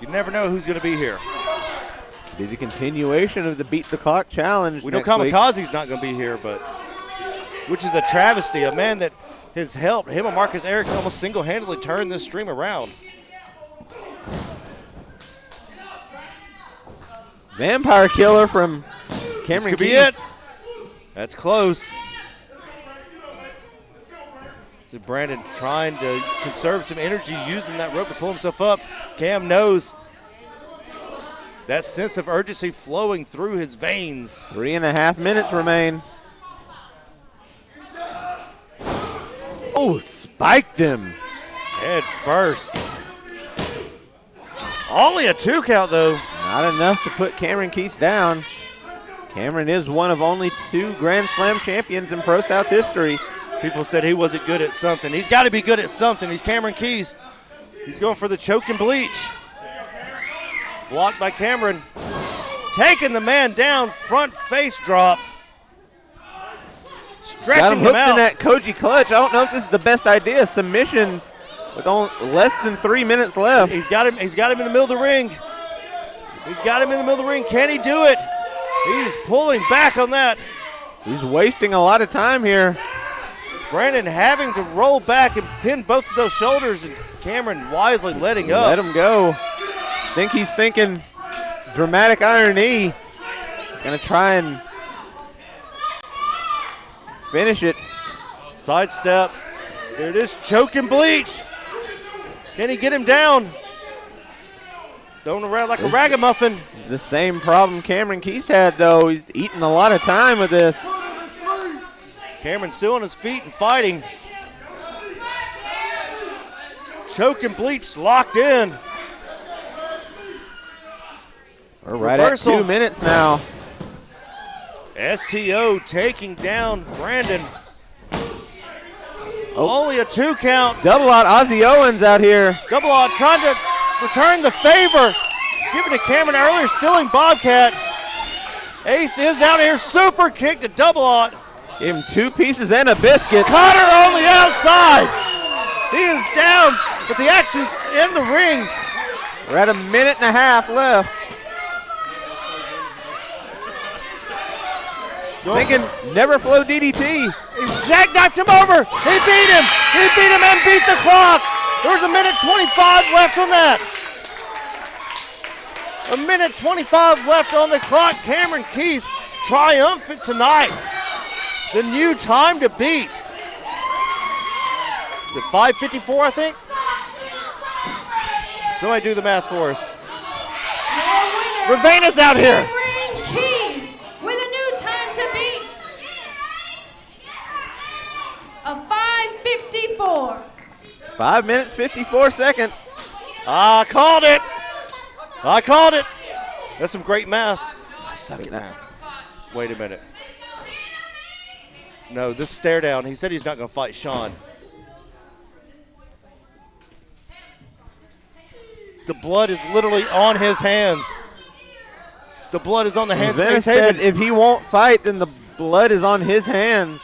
You never know who's going to be here. Be the continuation of the Beat the Clock challenge. We know next week. Kamikaze's not going to be here, but which is a travesty. A man that has helped him and Marcus Erickson almost single-handedly turn this stream around. Vampire Killer from This Cameron could be Keast. it. That's close. So Brandon trying to conserve some energy, using that rope to pull himself up. Cam knows that sense of urgency flowing through his veins. 3.5 minutes remain. Oh, spiked him. Head first. Only a 2 count, though. Not enough to put Cameron Keese down. Cameron is one of only 2 Grand Slam champions in Pro South history. People said he wasn't good at something. He's got to be good at something. He's Cameron Keese. He's going for the choke and bleach. Blocked by Cameron. Taking the man down, front face drop. Got Stretching him hooked out. in that Koji clutch. I don't know if this is the best idea. Submissions with only less than 3 minutes left. He's got him in the middle of the ring. He's got him in the middle of the ring. Can he do it? He's pulling back on that. He's wasting a lot of time here. Brandon having to roll back and pin both of those shoulders, and Cameron wisely letting up. Let him go. I think he's thinking dramatic iron knee. Gonna try and finish it. Sidestep. There it is, choke and bleach. Can he get him down? Throwing around like a ragamuffin. The same problem Cameron Keese had, though. He's eating a lot of time with this. Cameron still on his feet and fighting. Choke and bleach locked in. We're right Reversal. at 2 minutes now. STO taking down Brandon. Only a 2 count. Double out Ozzy Owens out here. Double out trying to return the favor. Giving to Cameron earlier, stealing Bobcat. Ace is out here, super kick to double out. Gave him 2 pieces and a biscuit. Cutter on the outside. He is down, but the action's in the ring. We're at 1.5 minutes left. Thinking never flow DDT. He jackknifed him over. He beat him. He beat him and beat the clock. There's 1:25 left on that. 1:25 left on the clock. Cameron Keese triumphant tonight. The new time to beat. Is it 5:54, I think? Somebody do the math for us. Ravana's out here. Cameron Keese with a new time to beat of 5:54. 5 minutes, 54 seconds. I called it. I called it. That's some great math. I suck at math. Wait a minute. No, this stare down. He said he's not going to fight Sean. The blood is literally on his hands. The blood is on the hands of Ravana Beth said Hayden. if he won't fight, then the blood is on his hands.